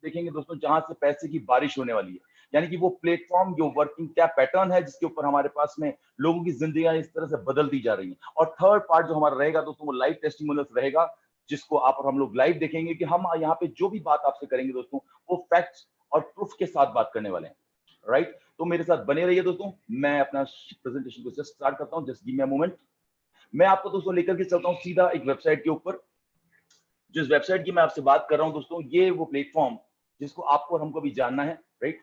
देखेंगे दोस्तों जहां से पैसे की बारिश होने वाली है, यानी कि वो प्लेटफॉर्म जो वर्किंग क्या पैटर्न है जिसके ऊपर हमारे पास में लोगों की जिंदगियां इस तरह से बदलती जा रही हैं। और थर्ड पार्ट जो हमारा रहेगा दोस्तों वो लाइव टेस्टिमोनियल्स रहेगा, जिसको आप और हम लोग लाइव देखेंगे कि हम यहाँ पे जो भी बात आपसे करेंगे दोस्तों वो फैक्ट्स और प्रूफ के साथ बात करने वाले हैं। राइट, तो मेरे साथ बने रहिए दोस्तों। मैं अपना प्रेजेंटेशन को जस्ट स्टार्ट करता हूँ, just give me a moment. मैं आपको दोस्तों लेकर के चलता हूँ सीधा एक वेबसाइट के ऊपर। जिस वेबसाइट की मैं आपसे बात कर रहा हूँ दोस्तों, ये वो प्लेटफॉर्म जिसको आपको और हमको भी जानना है। राइट,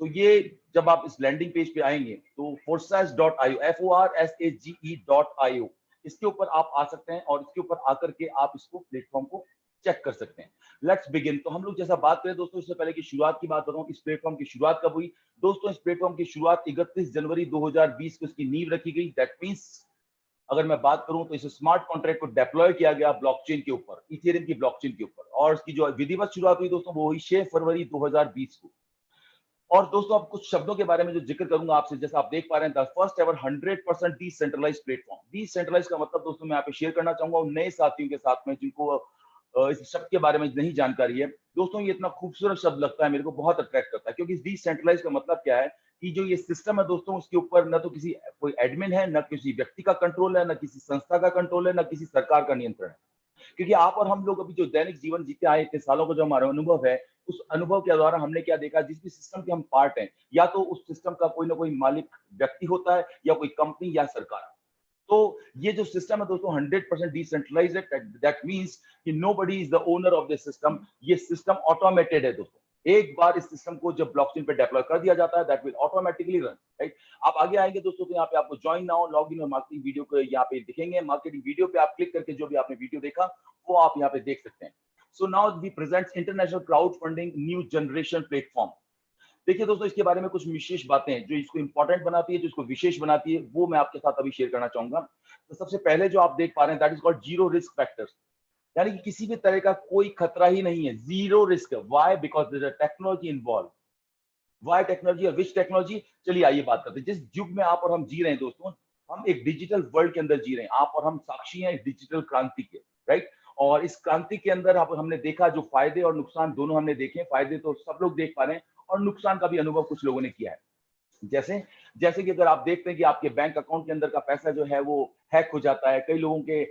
तो ये जब आप इस लैंडिंग पेज पे आएंगे तो forsage.io, FORSAGE.io, इसके ऊपर आप आ सकते हैं और इसके ऊपर आकर के आप इसको प्लेटफॉर्म को चेक कर सकते हैं। Let's begin. तो हम लोग जैसा बात करें दोस्तों, इससे पहले की शुरुआत की बात बताऊं, इस प्लेटफॉर्म की शुरुआत कब हुई दोस्तों? इस प्लेटफॉर्म की शुरुआत 31 जनवरी 2020 को इसकी नींव रखी गई। दैट मींस अगर मैं बात करूं तो इस स्मार्ट कॉन्ट्रैक्ट को डिप्लॉय किया गया ब्लॉकचेन के ऊपर, इथेरियम की ब्लॉकचेन के ऊपर, और इसकी जो विधिवत शुरुआत हुई दोस्तों वो हुई 6 फरवरी 2020 को। और दोस्तों अब कुछ शब्दों के बारे में जो जिक्र करूंगा आपसे, जैसा आप देख पा रहे हैं, the first ever 100% decentralised platform. Decentralised का मतलब दोस्तों मैं यहाँ पे शेयर करना चाहूंगा उन नए साथियों के साथ में जिनको इस शब्द के बारे में नहीं जानकारी है। दोस्तों ये इतना खूबसूरत शब्द लगता है, मेरे को बहुत अट्रैक्ट करता है, क्योंकि डिसेंट्रलाइज का मतलब क्या है कि जो ये सिस्टम है दोस्तों उसके ऊपर न तो किसी कोई एडमिन है, न किसी व्यक्ति का कंट्रोल है, न किसी संस्था का कंट्रोल है, न किसी सरकार का नियंत्रण है। क्योंकि आप और हम लोग अभी जो दैनिक जीवन जीते आए इतने सालों का जो हमारा अनुभव है, उस अनुभव के द्वारा हमने क्या देखा, जिस भी सिस्टम के हम पार्ट हैं, या तो उस सिस्टम का कोई ना कोई मालिक व्यक्ति होता है या कोई कंपनी या सरकार। तो ये जो सिस्टम है दोस्तों 100% डिसेंट्रलाइज्ड है। दैट मींस कि nobody is the owner of this system. ये सिस्टम ऑटोमेटेड है दोस्तों। एक बार इस सिस्टम को जब ब्लॉकचेन पे डिप्लॉय कर दिया जाता है, that will automatically run. Right, आप आगे आएंगे दोस्तों तो यहाँ पे आपको ज्वाइन नाउ, लॉग इन और मार्केटिंग वीडियो को यहाँ पे दिखेंगे। मार्केटिंग वीडियो पे आप क्लिक करके जो भी आपने वीडियो देखा वो आप यहाँ पे देख सकते हैं। So now we present international crowd funding new generation platform. देखिए दोस्तों इसके बारे में कुछ विशेष बातें हैं जो इसको इंपॉर्टेंट बनाती है, जो इसको विशेष बनाती है, वो मैं आपके साथ अभी शेयर करना चाहूंगा। तो सबसे पहले जो आप देख पा रहे हैं that is called zero risk factors, यानी कि किसी भी तरह का कोई खतरा ही नहीं है, zero risk. Why? Because there is technology involve. Why technology और विच टेक्नोलॉजी? चलिए आइए बात करते हैं। जिस युग में आप और हम जी रहे हैं दोस्तों, हम एक डिजिटल वर्ल्ड के अंदर जी रहे हैं। आप और हम साक्षी हैं डिजिटल क्रांति के। राइट, और इस क्रांति के अंदर हमने देखा जो फायदे और नुकसान दोनों हमने देखे। फायदे तो सब लोग देख पा रहे हैं और नुकसान का भी अनुभव कुछ लोगों ने किया है। जैसे जैसे कि अगर आप देखते हैं कि आपके बैंक अकाउंट के अंदर का पैसा जो है वो हैक हो जाता है, कई लोगों के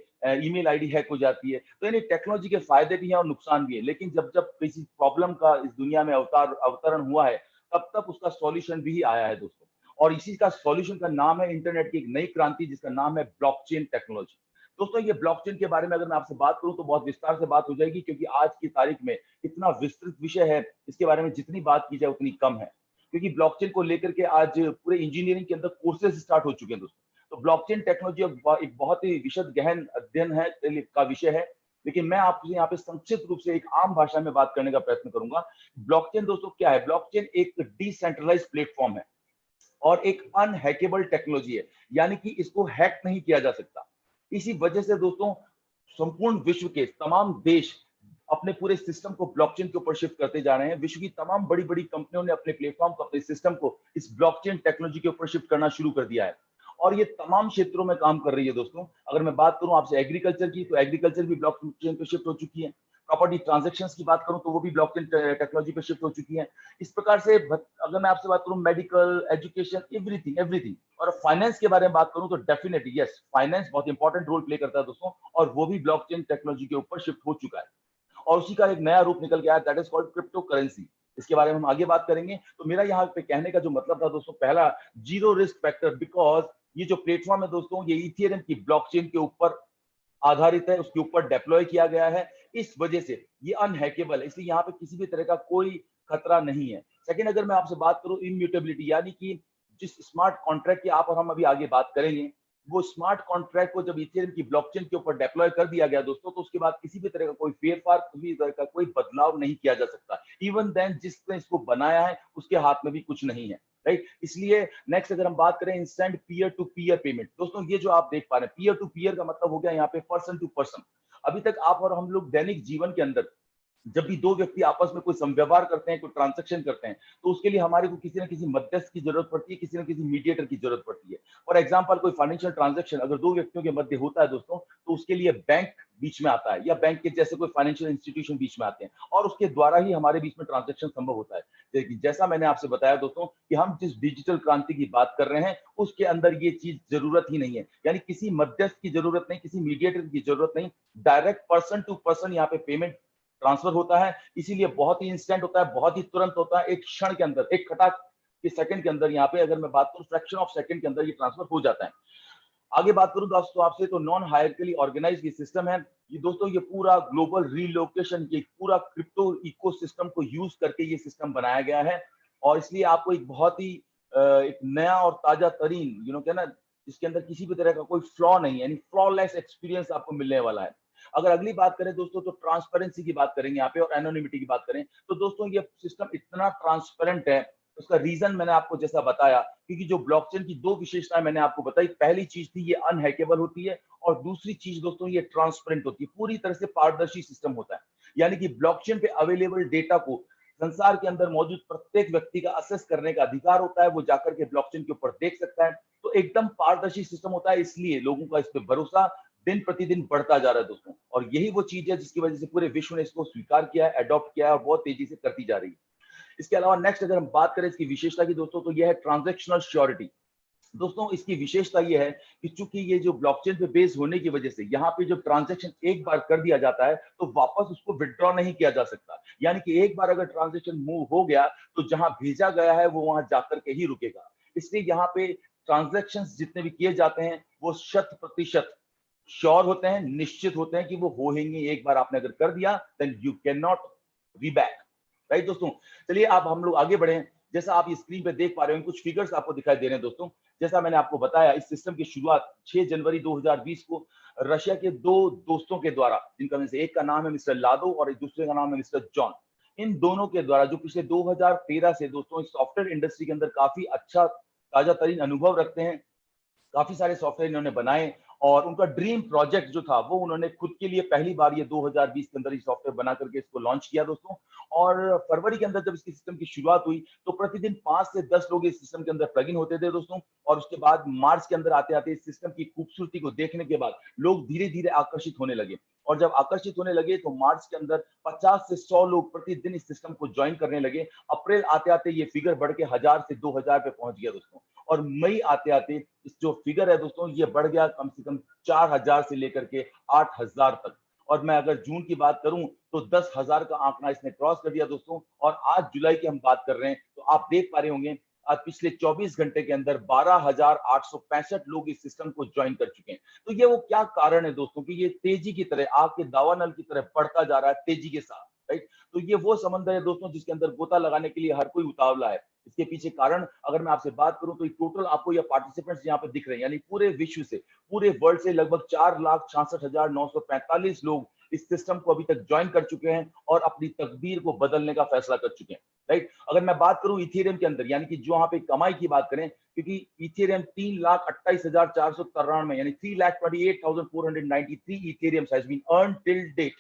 ईमेल आईडी हैक हो जाती है। तो यानी टेक्नोलॉजी के फायदे भी हैं और नुकसान भी है। लेकिन जब जब किसी प्रॉब्लम का इस दुनिया में अवतरण हुआ है, तब तब उसका सॉल्यूशन भी आया है दोस्तों। और इसी का सॉल्यूशन का नाम है इंटरनेट की एक नई क्रांति, जिसका नाम है ब्लॉकचेन टेक्नोलॉजी। दोस्तों ये ब्लॉकचेन के बारे में अगर मैं आपसे बात करूं तो बहुत विस्तार से बात हो जाएगी, क्योंकि आज की तारीख में इतना विस्तृत विषय है, इसके बारे में जितनी बात की जाए उतनी कम है। क्योंकि ब्लॉकचेन को लेकर के आज पूरे इंजीनियरिंग के अंदर कोर्सेज स्टार्ट हो चुके हैं दोस्तों। तो ब्लॉकचेन टेक्नोलॉजी एक बहुत ही विशद गहन अध्ययन है का विषय है। लेकिन मैं आपसे यहाँ पे संक्षिप्त रूप से एक आम भाषा में बात करने का प्रयत्न करूंगा। ब्लॉकचेन दोस्तों क्या है? ब्लॉकचेन एक डिसेंट्रलाइज्ड प्लेटफॉर्म है और एक अनहैकेबल टेक्नोलॉजी है, यानी कि इसको हैक नहीं किया जा सकता। इसी वजह से दोस्तों संपूर्ण विश्व के तमाम देश अपने पूरे सिस्टम को ब्लॉकचेन के ऊपर शिफ्ट करते जा रहे हैं। विश्व की तमाम बड़ी बड़ी कंपनियों ने अपने प्लेटफॉर्म को, अपने सिस्टम को इस ब्लॉकचेन टेक्नोलॉजी के ऊपर शिफ्ट करना शुरू कर दिया है और ये तमाम क्षेत्रों में काम कर रही है दोस्तों। अगर मैं बात करूं आपसे एग्रीकल्चर की, तो एग्रीकल्चर भी ब्लॉकचेन पे शिफ्ट हो चुकी है। प्रॉपर्टी ट्रांजैक्शंस की बात करूं तो वो भी ब्लॉकचेन टेक्नोलॉजी पे शिफ्ट हो चुकी है। इस प्रकार से अगर मैं आपसे बात करूं मेडिकल, एजुकेशन, एवरीथिंग एवरीथिंग। और फाइनेंस के बारे में बात करूं तो डेफिनेटली यस, फाइनेंस बहुत इंपॉर्टेंट रोल प्ले करता है दोस्तों, और वो भी ब्लॉकचेन टेक्नोलॉजी के ऊपर शिफ्ट हो चुका है और उसी का एक नया रूप निकल गया है, that is called crypto currency. इसके बारे में हम आगे बात करेंगे। तो मेरा यहाँ पे कहने का जो मतलब था दोस्तों, पहला जीरो रिस्क फैक्टर, बिकॉज ये जो प्लेटफॉर्म है दोस्तों ये इथेरियम की ब्लॉकचेन के ऊपर आधारित है, उसके ऊपर डिप्लॉय किया गया है। इस वजह से ये अनहैकेबल है, इसलिए यहाँ पे किसी भी तरह का कोई खतरा नहीं है। सेकंड, अगर मैं आपसे बात करूं इम्यूटेबिलिटी, यानी कि जिस स्मार्ट कॉन्ट्रैक्ट की आप और हम अभी आगे बात करेंगे, वो स्मार्ट कॉन्ट्रैक्ट को जब इथेरियम की ब्लॉकचेन के ऊपर डिप्लॉय कर दिया गया दोस्तों, तो उसके बाद किसी भी तरह का कोई फेरफार, किसी भी तरह का कोई बदलाव नहीं किया जा सकता। इवन देन जिसने इसको बनाया है उसके हाथ में भी कुछ नहीं है। राइट, इसलिए नेक्स्ट अगर हम बात करें instant peer to peer payment, दोस्तों ये जो आप देख पा रहे हैं पीयर टू पीयर का मतलब हो गया यहाँ पे पर्सन टू पर्सन। अभी तक आप और हम लोग दैनिक जीवन के अंदर जब भी दो व्यक्ति आपस में कोई संव्यवहार करते हैं, कोई ट्रांजैक्शन करते हैं, तो उसके लिए हमारे को किसी न किसी मध्यस्थ की जरूरत पड़ती है, किसी न किसी मीडिएटर की जरूरत पड़ती है। फॉर एग्जांपल कोई फाइनेंशियल ट्रांजैक्शन अगर दो व्यक्तियों के मध्य होता है दोस्तों, तो उसके लिए बैंक बीच में आता है या बैंक के जैसे कोई फाइनेंशियल इंस्टीट्यूशन बीच में आते हैं और उसके द्वारा ही हमारे बीच में ट्रांजैक्शन संभव होता है। देखिए जैसा मैंने आपसे बताया दोस्तों कि हम जिस डिजिटल क्रांति की बात कर रहे हैं उसके अंदर ये चीज जरूरत ही नहीं है, यानी किसी मध्यस्थ की जरूरत नहीं, किसी मीडिएटर की जरूरत नहीं, डायरेक्ट पर्सन टू पर्सन यहाँ पे पेमेंट ट्रांसफर होता है। इसीलिए बहुत ही इंस्टेंट होता है, बहुत ही तुरंत होता है, एक क्षण के अंदर, एक खटाक के सेकंड के अंदर, यहाँ पे अगर मैं बात करूं फ्रैक्शन ऑफ सेकंड के अंदर ये ट्रांसफर हो जाता है। आगे बात करूं दोस्तों आपसे, तो नॉन हायरार्किकली ऑर्गेनाइज्ड ये सिस्टम है। ये दोस्तों ये पूरा ग्लोबल रीलोकेशन, ये पूरा क्रिप्टो इकोसिस्टम को यूज करके ये सिस्टम बनाया गया है और इसलिए आपको एक बहुत ही एक नया और ताजा तरीन क्या ना, जिसके अंदर किसी भी तरह का कोई फ्लॉ नहीं है, यानी फ्लॉलेस एक्सपीरियंस आपको मिलने वाला है। अगर अगली बात करें दोस्तों तो ट्रांसपेरेंसी की बात करेंगे यहाँ पे और एनोनिमिटी की बात करें तो दोस्तों ये सिस्टम इतना ट्रांसपेरेंट है, उसका रीजन मैंने आपको जैसा बताया, क्योंकि जो ब्लॉकचेन की दो विशेषताएं मैंने आपको बताई, पहली चीज थी ये अनहैकेबल होती है और दूसरी चीज दोस्तों ये ट्रांसपेरेंट होती है, पूरी तरह से पारदर्शी सिस्टम होता है। यानी कि ब्लॉकचेन पे अवेलेबल डेटा को संसार के अंदर मौजूद प्रत्येक व्यक्ति का असेस करने का अधिकार होता है, वो जाकर के ब्लॉकचेन के ऊपर देख सकता है। तो एकदम पारदर्शी सिस्टम होता है, इसलिए लोगों का इस पे भरोसा दिन प्रतिदिन बढ़ता जा रहा है दोस्तों, और यही वो चीज है जिसकी वजह से पूरे विश्व ने इसको स्वीकार किया है, अडॉप्ट किया है और बहुत तेजी से करती जा रही है। इसके अलावा नेक्स्ट अगर हम बात करें इसकी विशेषता की दोस्तों, तो यह है ट्रांजैक्शनल श्योरिटी। दोस्तों इसकी विशेषता यह है कि चूंकि ये जो ब्लॉकचेन पे बेस होने की वजह से यहाँ पे जो ट्रांजैक्शन एक बार कर दिया जाता है तो वापस उसको विड्रॉ नहीं किया जा सकता, यानी कि एक बार अगर ट्रांजैक्शन मूव हो गया तो जहां भेजा गया है वो वहां जाकर के ही रुकेगा। इसलिए यहाँ पे ट्रांजैक्शन जितने भी किए जाते हैं वो 100% श्योर होते हैं, निश्चित होते हैं कि वो होंगे। एक बार आपने अगर कर दिया देन यू कैन नॉट री बैक, राइट दोस्तों। चलिए अब हम लोग आगे बढ़े। जैसा आप ये स्क्रीन पे देख पा रहे हो कुछ फिगर्स आपको दिखाई दे रहे हैं दोस्तों। जैसा मैंने आपको बताया इस सिस्टम की शुरुआत 6 जनवरी 2020 को रशिया के दो दोस्तों के द्वारा, जिनका में से एक का नाम है मिस्टर लादो और एक दूसरे का नाम है मिस्टर जॉन, इन दोनों के द्वारा जो पिछले 2013 से दोस्तों इस सॉफ्टवेयर इंडस्ट्री के अंदर काफी अच्छा ताजा तरीन अनुभव रखते हैं, काफी सारे सॉफ्टवेयर इन्होंने बनाए और उनका ड्रीम प्रोजेक्ट जो था वो उन्होंने खुद के लिए पहली बार ये 2020 के अंदर ये सॉफ्टवेयर बना करके इसको लॉन्च किया दोस्तों। और फरवरी के अंदर जब इसकी सिस्टम की शुरुआत हुई तो प्रतिदिन 5 से 10 लोग इस सिस्टम के अंदर प्लग इन होते थे दोस्तों, और उसके बाद मार्च के अंदर आते आते इस सिस्टम की खूबसूरती को देखने के बाद लोग धीरे धीरे आकर्षित होने लगे, और जब आकर्षित होने लगे तो मार्च के अंदर 50 से 100 लोग प्रतिदिन इस सिस्टम को ज्वाइन करने लगे। अप्रैल आते आते ये फिगर बढ़ के 1000 से 2000 पे पहुंच गया दोस्तों, और मई आते आते इस जो फिगर है दोस्तों ये बढ़ गया कम से कम 4000 से लेकर के 8000 तक, और मैं अगर जून की बात करूं तो 10,000 का आंकड़ा इसने क्रॉस कर दिया दोस्तों। और आज जुलाई की हम बात कर रहे हैं तो आप देख पा रहे होंगे आज पिछले 24 घंटे के अंदर 12,865 लोग इस सिस्टम को ज्वाइन कर चुके हैं। तो ये वो क्या कारण है दोस्तों कि ये तेजी की तरह आग के दावानल की तरह बढ़ता जा रहा है तेजी के साथ, राइट। तो ये वो समंदर है दोस्तों जिसके अंदर गोता लगाने के लिए हर कोई उतावला है। इसके पीछे कारण अगर मैं आपसे बात करूं तो टोटल आपको ये पार्टिसिपेंट्स यहाँ पे दिख रहे हैं, यानी पूरे विश्व से, पूरे वर्ल्ड से लगभग 4,66,945 लोग इस सिस्टम को अभी तक ज्वाइन कर चुके हैं और अपनी तकदीर को बदलने का फैसला कर चुके हैं, राइट। अगर मैं बात करूं इथेरियम के अंदर, यानी कि जो वहां पे कमाई की बात करें, क्योंकि इथेरियम 3,28,493 यानी 3,28,493 Ethereum has been earn till date.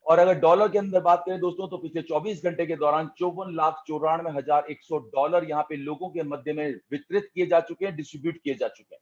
और अगर डॉलर के अंदर बात करें दोस्तों तो पिछले 24 घंटे के दौरान 54,94,100 डॉलर यहाँ पे लोगों के मध्य में वितरित किए जा चुके हैं, डिस्ट्रीब्यूट किए जा चुके हैं।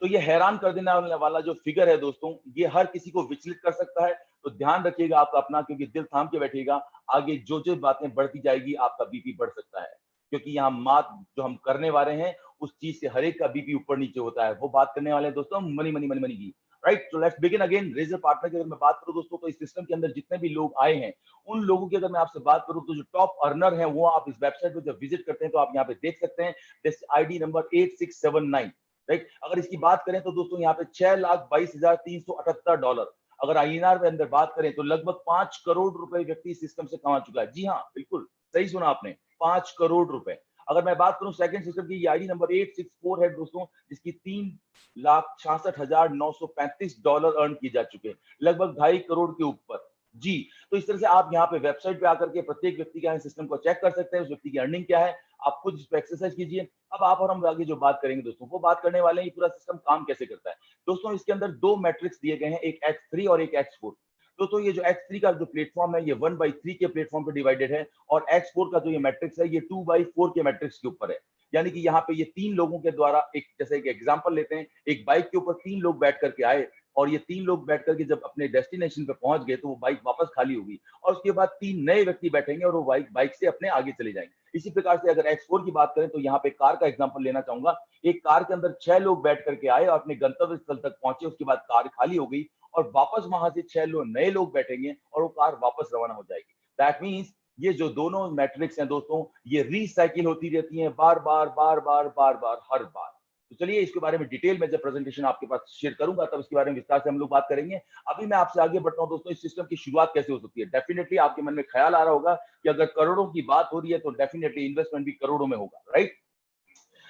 तो ये हैरान कर देने वाला जो फिगर है दोस्तों, ये हर किसी को विचलित कर सकता है। तो ध्यान रखिएगा आपका अपना, क्योंकि दिल थाम के बैठिएगा, आगे जो जो बातें बढ़ती जाएगी आपका बीपी बढ़ सकता है, क्योंकि यहाँ बात जो हम करने वाले हैं उस चीज से हर एक का बीपी ऊपर नीचे होता है। वो बात करने वाले हैं दोस्तों मनी मनी मनी मनी की, राइट। तो let's begin again. Razor partner की अगर मैं बात करूं दोस्तों तो इस सिस्टम के अंदर जितने भी लोग आए हैं उन लोगों की अगर मैं आपसे बात करूं तो जो टॉप अर्नर हैं वो आप इस वेबसाइट पे जब विजिट करते हैं तो आप यहाँ पे देख सकते हैं, दिस आईडी नंबर 8679, राइट। अगर इसकी बात करें तो दोस्तों यहाँ पे 6,22,378 डॉलर, अगर आईएनआर में अंदर बात करें तो लगभग 5 करोड़ रुपए व्यक्ति सिस्टम से कमा चुका है। जी हाँ, बिल्कुल सही सुना आपने, 5 करोड़ रुपए। अगर मैं बात करूं सेकंड सिस्टम की, आईडी नंबर 864 है दोस्तों, जिसकी 3,66,935 डॉलर अर्न किए जा चुके हैं, लगभग 2.5 करोड़ के ऊपर। जी, तो इस तरह से आप यहाँ पे वेबसाइट पे आकर के प्रत्येक व्यक्ति का सिस्टम को चेक कर सकते हैं, उस व्यक्ति की अर्निंग क्या है, आप खुद इस पर एक्सरसाइज कीजिए। अब आप और हम आगे जो बात करेंगे दोस्तों वो बात करने वाले हैं ये पूरा सिस्टम काम कैसे करता है। दोस्तों इसके अंदर दो मैट्रिक्स दिए गए हैं, एक X3 और एक X4। दोस्तों ये जो X3 का जो प्लेटफॉर्म है ये 1/3 के प्लेटफॉर्म पे डिवाइडेड है और X4 का जो ये मैट्रिक्स है ये 2/4 के मैट्रिक्स के ऊपर है। यानी कि यहाँ पे ये 3 लोगों के द्वारा एक जैसे एक एग्जांपल लेते हैं, एक बाइक के ऊपर 3 लोग बैठ करके आए और ये 3 लोग बैठ करके जब अपने डेस्टिनेशन पे पहुंच गए तो वो बाइक वापस खाली होगी और उसके बाद 3 नए व्यक्ति बैठेंगे और वो बाइक से अपने आगे चले जाएंगे। इसी प्रकार से अगर X4 की बात करें तो यहाँ पे कार का एग्जांपल लेना चाहूंगा। एक कार के अंदर 6 लोग बैठ करके आए और अपने गंतव्य स्थल तक पहुंचे, उसके बाद कार खाली हो गई और वापस वहां से 6 लोग नए लोग बैठेंगे और वो कार वापस रवाना हो जाएगी। दैट मीन्स ये जो दोनों मैट्रिक्स हैं दोस्तों ये रिसाइकिल होती रहती हैं बार बार हर बार। तो चलिए इसके बारे में डिटेल में जब प्रेजेंटेशन आपके पास शेयर करूंगा तब इसके बारे में विस्तार से हम लोग बात करेंगे। अभी मैं आपसे आगे बढ़ता हूं दोस्तों, इस सिस्टम की शुरुआत कैसे हो सकती है। डेफिनेटली आपके मन में ख्याल आ रहा होगा कि अगर करोड़ों की बात हो रही है तो डेफिनेटली इन्वेस्टमेंट भी करोड़ों में होगा, राइट?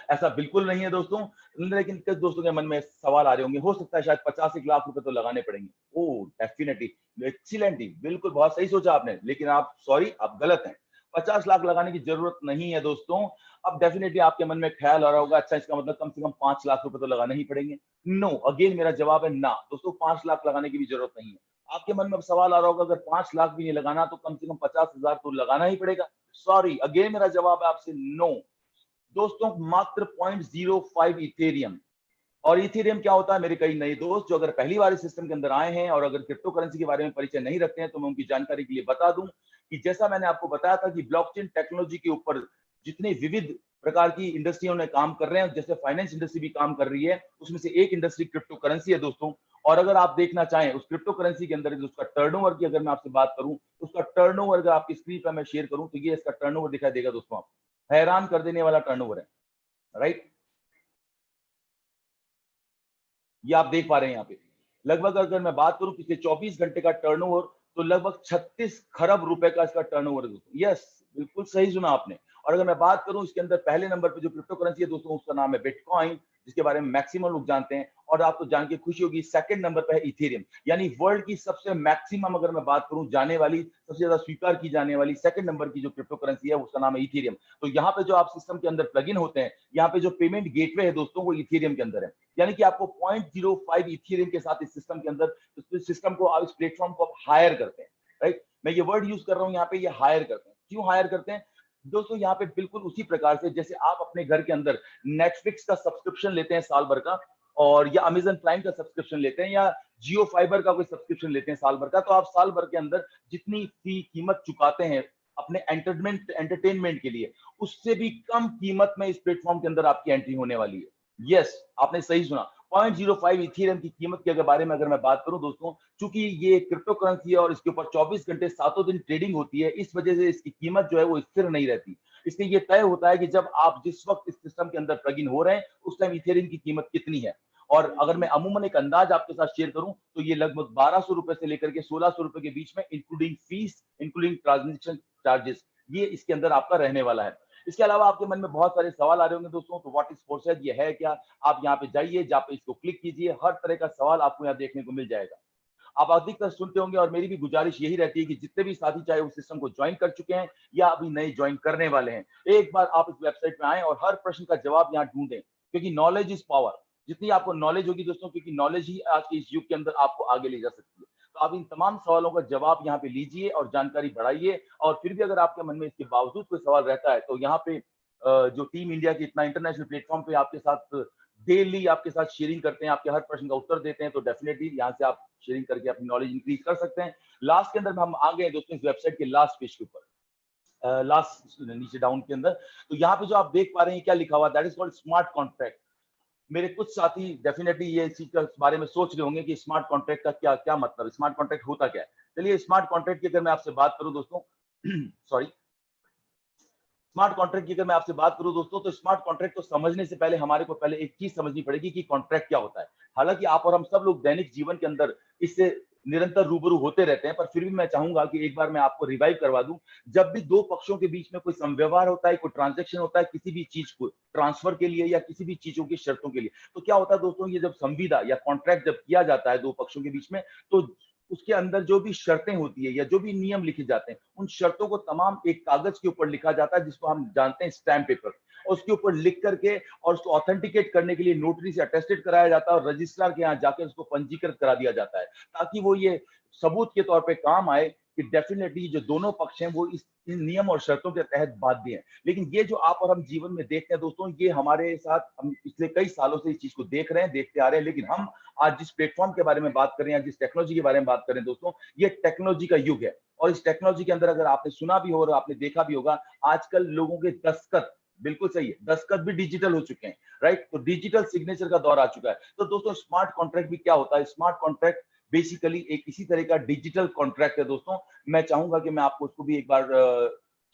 ऐसा बिल्कुल नहीं है दोस्तों, लेकिन कुछ दोस्तों के मन में सवाल आ रहे होंगे, हो सकता है शायद 50 लाख रुपए तो लगाने पड़ेंगे। ओह डेफिनेटली, एक्सीलेंटली, बिल्कुल बहुत सही सोचा आपने, लेकिन आप सॉरी आप गलत हैं। 50 लाख लगाने की जरूरत नहीं है दोस्तों। अब डेफिनेटली आपके मन में ख्याल आ रहा होगा, अच्छा इसका मतलब कम से कम 5 लाख रुपए तो लगाने ही पड़ेंगे। नो, अगेन मेरा जवाब है ना दोस्तों, 5 लाख लगाने की भी जरूरत नहीं है। आपके मन में अब सवाल आ रहा होगा, अगर 5 लाख भी नहीं लगाना तो कम से कम 50,000 तो लगाना ही पड़ेगा। सॉरी, अगेन मेरा जवाब है आपसे नो दोस्तों, मात्र 0.05 इथेरियम। और इथेरियम क्या होता है? मेरे कई नए दोस्त जो अगर पहली बार इस सिस्टम के अंदर आए हैं और अगर क्रिप्टो करेंसी के बारे में परिचय नहीं रखते हैं तो मैं उनकी जानकारी के लिए बता दूं कि जैसा मैंने आपको बताया था कि ब्लॉकचेन टेक्नोलॉजी के ऊपर जितने विविध प्रकार की इंडस्ट्रियों ने काम कर रहे हैं, जैसे फाइनेंस इंडस्ट्री भी काम कर रही है, उसमें से एक इंडस्ट्री क्रिप्टो करेंसी है दोस्तों। और अगर आप देखना चाहें उस क्रिप्टो करेंसी के अंदर उसका टर्नओवर की अगर मैं आपसे बात करूं तो उसका टर्नओवर अगर आपकी स्क्रीन पर मैं शेयर करूं तो ये इसका टर्नओवर दिखाई देगा दोस्तों, आप हैरान कर देने वाला टर्नओवर है, राइट? ये आप देख पा रहे हैं यहाँ पे लगभग अगर मैं बात करूं पिछले 24 घंटे का टर्नओवर तो लगभग 36 खरब रुपए का इसका टर्नओवर है दोस्तों। यस, बिल्कुल सही सुना आपने। और अगर मैं बात करूं इसके अंदर पहले नंबर पे जो क्रिप्टो करेंसी है दोस्तों उसका नाम है बिटकॉइन, जिसके बारे में मैक्सिमम लोग जानते हैं। और आपको जान के खुशी होगी सेकंड नंबर पे है इथेरियम, यानी वर्ल्ड की सबसे मैक्सिमम अगर मैं बात करूं जाने वाली, सबसे ज्यादा स्वीकार की जाने वाली सेकंड नंबर की जो क्रिप्टो करेंसी है उसका नाम है इथेरियम। तो यहाँ पे जो आप सिस्टम के अंदर प्लग इन होते हैं, यहाँ पे जो पेमेंट गेटवे है दोस्तों वो इथेरियम के अंदर है। यानी कि आपको 0.05 इथेरियम के साथ इस सिस्टम के अंदर, इस सिस्टम को आप, इस प्लेटफॉर्म को आप हायर करते हैं, राइट? मैं ये वर्ड यूज कर रहा हूं यहाँ पे, ये हायर करते हैं। क्यों हायर करते हैं दोस्तों? यहाँ पे बिल्कुल उसी प्रकार से जैसे आप अपने घर के अंदर नेटफ्लिक्स का सब्सक्रिप्शन लेते हैं साल भर का, और या अमेजन प्राइम का सब्सक्रिप्शन लेते हैं, या जियो फाइबर का कोई सब्सक्रिप्शन लेते हैं साल भर का, तो आप साल भर के अंदर जितनी फी कीमत चुकाते हैं अपने एंटरटेनमेंट के लिए, उससे भी कम कीमत में इस प्लेटफॉर्म के अंदर आपकी एंट्री होने वाली है। यस, आपने सही सुना। 0.05 इथेरियम की कीमत के बारे में अगर मैं बात करूं दोस्तों, चूंकि ये क्रिप्टो करेंसी है और इसके ऊपर 24 घंटे सातों दिन ट्रेडिंग होती है, इस वजह से इसकी कीमत जो है वो स्थिर नहीं रहती। इसलिए ये तय होता है कि जब आप जिस वक्त इस सिस्टम के अंदर प्लग इन हो रहे हैं उस टाइम इथेरियम की कीमत कितनी है। और अगर मैं अमूमन एक अंदाज आपके साथ शेयर करूं तो ये लगभग 1200 रुपए से लेकर के 1600 रुपए के बीच में, including fees, including transaction charges, ये इसके अंदर आपका रहने वाला है। इसके अलावा आपके मन में बहुत सारे सवाल आ रहे होंगे दोस्तों, तो व्हाट इज फोर्सेज, ये है क्या? आप यहाँ पे जाइए, जहाँ पे इसको क्लिक कीजिए, हर तरह का सवाल आपको यहाँ देखने को मिल जाएगा। आप अधिकतर सुनते होंगे और मेरी भी गुजारिश यही रहती है कि जितने भी साथी चाहे उस सिस्टम को ज्वाइन कर चुके हैं या अभी नए ज्वाइन करने वाले हैं, एक बार आप इस वेबसाइट पे आएं और हर प्रश्न का जवाब यहाँ ढूंढें, क्योंकि नॉलेज इज पावर। जितनी आपको नॉलेज होगी दोस्तों, क्योंकि नॉलेज ही आज के इस युग के अंदर आपको आगे ले जा सकती है। तो आप इन तमाम सवालों का जवाब यहाँ पे लीजिए और जानकारी बढ़ाइए। और फिर भी अगर आपके मन में इसके बावजूद कोई सवाल रहता है तो यहाँ पे जो टीम इंडिया की इतना इंटरनेशनल प्लेटफॉर्म पे आपके साथ डेली आपके साथ शेयरिंग करते हैं, आपके हर प्रश्न का उत्तर देते हैं, तो डेफिनेटली यहाँ से आप शेयरिंग करके अपनी नॉलेज इंक्रीज कर सकते हैं। लास्ट के अंदर हम आ गए दोस्तों इस वेबसाइट के लास्ट पेज के ऊपर, लास्ट नीचे डाउन के अंदर। तो यहाँ पे जो आप देख पा रहे हैं क्या लिखा हुआ, that is called smart contract. मेरे कुछ साथी डेफिनेटली ये चीज के बारे में सोच रहे होंगे कि स्मार्ट कॉन्ट्रैक्ट का क्या क्या मतलब, स्मार्ट कॉन्ट्रैक्ट होता क्या है। चलिए स्मार्ट कॉन्ट्रैक्ट की अगर मैं आपसे बात करूं दोस्तों सॉरी स्मार्ट कॉन्ट्रैक्ट की अगर मैं आपसे बात करूं दोस्तों, तो स्मार्ट कॉन्ट्रैक्ट को समझने से पहले हमारे को पहले एक चीज समझनी पड़ेगी कि कॉन्ट्रैक्ट क्या होता है। हालांकि आप और हम सब लोग दैनिक जीवन के अंदर इससे निरंतर रूबरू होते रहते हैं, पर फिर भी मैं चाहूंगा कि एक बार मैं आपको रिवाइव करवा दूं। जब भी दो पक्षों के बीच में कोई संव्यवहार होता है, कोई ट्रांजैक्शन होता है किसी भी चीज को ट्रांसफर के लिए या किसी भी चीजों की शर्तों के लिए, तो क्या होता है दोस्तों, ये जब संविदा या कॉन्ट्रैक्ट जब किया जाता है दो पक्षों के बीच में, तो उसके अंदर जो भी शर्तें होती है या जो भी नियम लिखे जाते हैं, उन शर्तों को तमाम एक कागज के ऊपर लिखा जाता है, जिसको हम जानते हैं स्टैम्प पेपर। और उसके ऊपर लिख करके और उसको ऑथेंटिकेट करने के लिए नोटरी से अटेस्टेड कराया जाता है और रजिस्ट्रार के यहाँ जाकर उसको पंजीकृत करा दिया जाता है, ताकि वो ये सबूत के तौर पे काम आए कि डेफिनेटली जो दोनों पक्ष हैं वो इस इन नियम और शर्तों के तहत बाध्य हैं। लेकिन ये जो आप और हम जीवन में देखते हैं दोस्तों, ये हमारे साथ हम पिछले कई सालों से इस चीज को देख रहे हैं, देखते आ रहे हैं। लेकिन हम आज जिस प्लेटफॉर्म के बारे में बात कर रहे हैं, जिस टेक्नोलॉजी के बारे में बात कर रहे हैं दोस्तों, ये टेक्नोलॉजी का युग है। और इस टेक्नोलॉजी के अंदर अगर आपने सुना भी हो और आपने देखा भी होगा, आजकल लोगों के दस्तखत, बिल्कुल सही है, दस्तखत भी डिजिटल हो चुके हैं, राइट। तो डिजिटल सिग्नेचर का दौर आ चुका है। तो दोस्तों स्मार्ट कॉन्ट्रैक्ट भी क्या होता है? स्मार्ट कॉन्ट्रैक्ट बेसिकली एक इसी तरह का डिजिटल कॉन्ट्रैक्ट है दोस्तों। मैं चाहूंगा कि मैं आपको उसको भी एक बार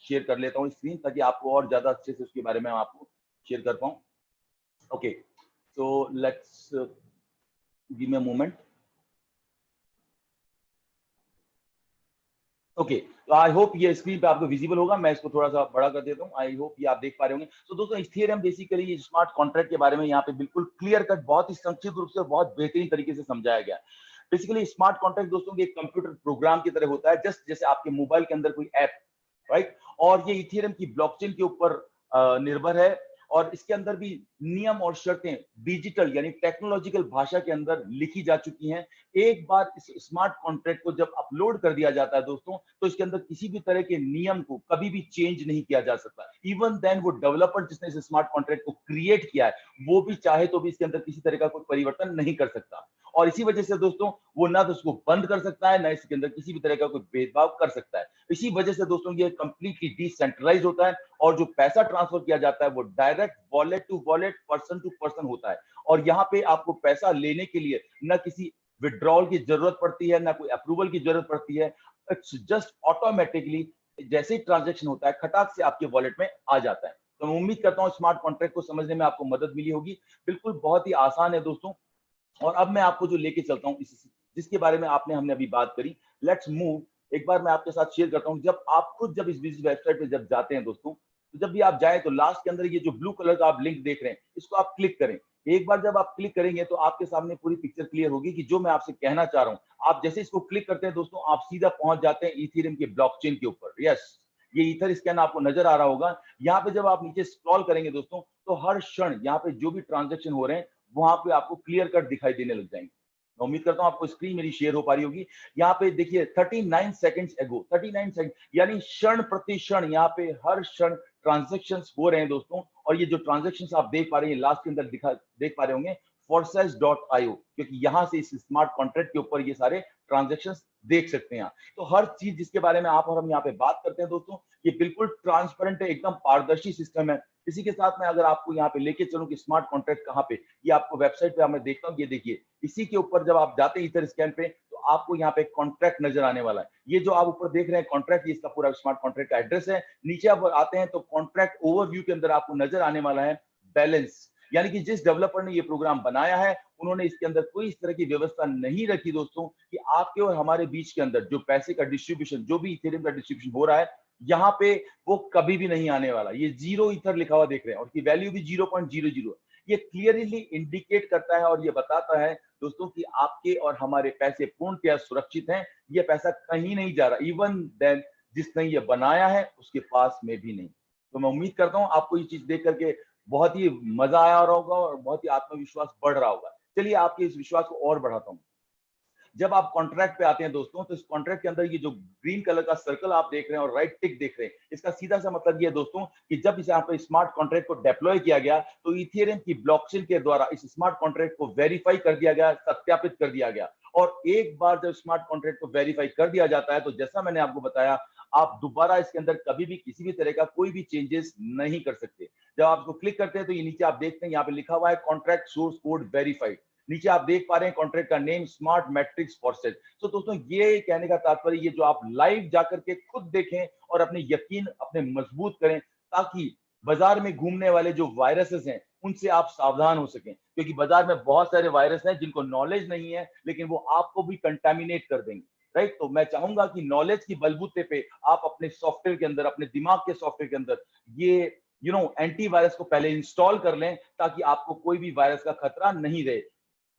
शेयर कर लेता हूँ स्क्रीन, ताकि आपको और ज्यादा अच्छे से उसके बारे में आपको शेयर कर पाऊँ। Okay, so let's give me a moment. Okay, तो आई होप ये स्क्रीन पे आपको विजिबल होगा। मैं इसको थोड़ा सा बड़ा कर देता हूँ, आई होप ये आप देख पा रहे होंगे। तो दोस्तों इथेरियम बेसिकली स्मार्ट कॉन्ट्रैक्ट के बारे में यहाँ पे बिल्कुल क्लियर कट, बहुत ही संक्षिप्त रूप से बहुत बेहतरीन तरीके से समझाया गया। बेसिकली स्मार्ट कॉन्ट्रैक्ट दोस्तों एक कंप्यूटर प्रोग्राम की तरह होता है, जस्ट जैसे आपके मोबाइल के अंदर कोई ऐप, राइट। और ये इथेरियम की ब्लॉकचेन के ऊपर निर्भर है। और इसके अंदर भी नियम और शर्तें डिजिटल यानी टेक्नोलॉजिकल भाषा के अंदर लिखी जा चुकी हैं। एक बार इस स्मार्ट कॉन्ट्रैक्ट को जब अपलोड कर दिया जाता है दोस्तों, तो इसके अंदर किसी भी तरह के नियम को कभी भी चेंज नहीं किया जा सकता। इवन देन वो डेवलपर जिसने इस स्मार्ट कॉन्ट्रैक्ट को क्रिएट किया है, वो भी चाहे तो भी इसके अंदर किसी तरह का कोई परिवर्तन नहीं कर सकता। और इसी वजह से दोस्तों वो ना तो उसको बंद कर सकता है, ना इसके अंदर किसी भी तरह का कोई भेदभाव कर सकता है। इसी वजह से दोस्तों ये कंप्लीटली डिसेंट्रलाइज होता है। और जो पैसा ट्रांसफर किया जाता है वो direct wallet to wallet, person to person होता है। और यहाँ पे आपको पैसा लेने के लिए ना किसी विड्रॉल की जरूरत पड़ती है, ना कोई अप्रूवल की जरूरत पड़ती है। इट्स जस्ट ऑटोमेटिकली जैसे ही ट्रांजेक्शन होता है, खटाक से आपके वॉलेट में आ जाता है। तो मैं उम्मीद करता हूँ स्मार्ट कॉन्ट्रैक्ट को समझने में आपको मदद मिली होगी। बिल्कुल बहुत ही आसान है दोस्तों। और अब मैं आपको जो लेके चलता हूँ जिसके बारे में हमने अभी बात करी, लेट्स मूव। एक बार मैं आपके साथ शेयर करता हूँ, जब आप खुद जब इस वेबसाइट पे जब जाते हैं दोस्तों, तो जब भी आप जाएं तो लास्ट के अंदर ये जो ब्लू कलर का आप लिंक देख रहे हैं, इसको आप क्लिक करें। एक बार जब आप क्लिक करेंगे तो आपके सामने पूरी पिक्चर क्लियर होगी कि जो मैं आपसे कहना चाह रहा हूँ। आप जैसे इसको क्लिक करते हैं दोस्तों, आप सीधा पहुंच जाते हैं इथेरियम के ब्लॉकचेन के ऊपर। यस, ये ईथर स्कैन आपको नजर आ रहा होगा। यहाँ पे जब आप नीचे स्क्रॉल करेंगे दोस्तों, तो हर क्षण यहाँ पे जो भी ट्रांजेक्शन हो रहे हैं वहां पे आपको क्लियर कट दिखाई देने लग जाएंगे। मैं उम्मीद करता हूं आपको स्क्रीन मेरी शेयर हो पा रही होगी। यहाँ पे देखिए 39 सेकंड्स एगो, 39 सेकंड यानी क्षण प्रति क्षण यहाँ पे हर क्षण ट्रांजेक्शन हो रहे हैं दोस्तों। और ये जो ट्रांजेक्शन आप देख पा रहे हैं लास्ट के अंदर देख पा रहे होंगे forces.io, क्योंकि यहां से इस स्मार्ट कॉन्ट्रैक्ट के ऊपर ये सारे ट्रांजेक्शन देख सकते हैं। तो हर चीज जिसके बारे में आप और हम यहाँ पे बात करते हैं दोस्तों, ये बिल्कुल ट्रांसपेरेंट है, एकदम पारदर्शी सिस्टम है। इसी के साथ मैं अगर आपको यहाँ पे लेके चलूं कि स्मार्ट कॉन्ट्रैक्ट कहाँ पे, ये आपको वेबसाइट पे मैं देखता हूँ, ये देखिए इसी के ऊपर जब आप जाते हैं इथर स्कैन पे, तो आपको यहाँ पे कॉन्ट्रैक्ट नजर आने वाला है। ये जो आप ऊपर देख रहे हैं कॉन्ट्रैक्ट, इसका पूरा स्मार्ट कॉन्ट्रैक्ट का एड्रेस है। नीचे आप आते हैं तो कॉन्ट्रैक्ट ओवरव्यू के अंदर आपको नजर आने वाला है बैलेंस, यानी कि जिस डेवलपर ने ये प्रोग्राम बनाया है उन्होंने इसके अंदर कोई इस तरह की व्यवस्था नहीं रखी दोस्तों कि आपके और हमारे बीच के अंदर जो पैसे का डिस्ट्रीब्यूशन, जो भी इथेरियम का डिस्ट्रीब्यूशन हो रहा है, यहाँ पे वो कभी भी नहीं आने वाला। ये 0 ईथर लिखा हुआ देख रहे हैं और की वैल्यू भी 0.00। ये क्लियरली इंडिकेट करता है और ये बताता है दोस्तों कि आपके और हमारे पैसे पूर्णतया सुरक्षित हैं। ये पैसा कहीं नहीं जा रहा, इवन देन जिसने ये बनाया है उसके पास में भी नहीं। तो मैं उम्मीद करता हूं आपको ये चीज देख करके बहुत ही मजा आया रहा होगा और बहुत ही आत्मविश्वास बढ़ रहा होगा। चलिए आपके इस विश्वास को और बढ़ाता हूं। जब आप कॉन्ट्रैक्ट पे आते हैं दोस्तों, तो इस कॉन्ट्रैक्ट के अंदर ये जो ग्रीन कलर का सर्कल आप देख रहे हैं और राइट टिक देख रहे हैं, इसका सीधा सा मतलब ये है दोस्तों कि जब इस यहाँ पे स्मार्ट कॉन्ट्रैक्ट को डिप्लॉय किया गया, तो इथेरियम की ब्लॉकचेन के द्वारा इस स्मार्ट कॉन्ट्रैक्ट को वेरीफाई कर दिया गया, सत्यापित कर दिया गया। और एक बार जब स्मार्ट कॉन्ट्रैक्ट को वेरीफाई कर दिया जाता है, तो जैसा मैंने आपको बताया, आप दोबारा इसके अंदर कभी भी किसी भी तरह का कोई भी चेंजेस नहीं कर सकते। जब आप इसको क्लिक करते हैं तो ये नीचे आप देखते हैं यहाँ पे लिखा हुआ है कॉन्ट्रैक्ट सोर्स कोड वेरीफाइड। नीचे आप देख पा रहे हैं कॉन्ट्रैक्ट का नेम स्मार्ट मैट्रिक्स फॉरसेज। तो दोस्तों ये कहने का तात्पर्य ये जो आप लाइव जाकर के खुद देखें और अपने यकीन अपने मजबूत करें, ताकि बाजार में घूमने वाले जो वायरसेस हैं उनसे आप सावधान हो सकें। क्योंकि बाजार में बहुत सारे वायरस हैं जिनको नॉलेज नहीं है, लेकिन वो आपको भी कंटामिनेट कर देंगे, राइट। तो मैं चाहूंगा कि नॉलेज की बलबूते पे आप अपने सॉफ्टवेयर के अंदर, अपने दिमाग के सॉफ्टवेयर के अंदर ये एंटीवायरस को पहले इंस्टॉल कर लें, ताकि आपको कोई भी वायरस का खतरा नहीं रहे।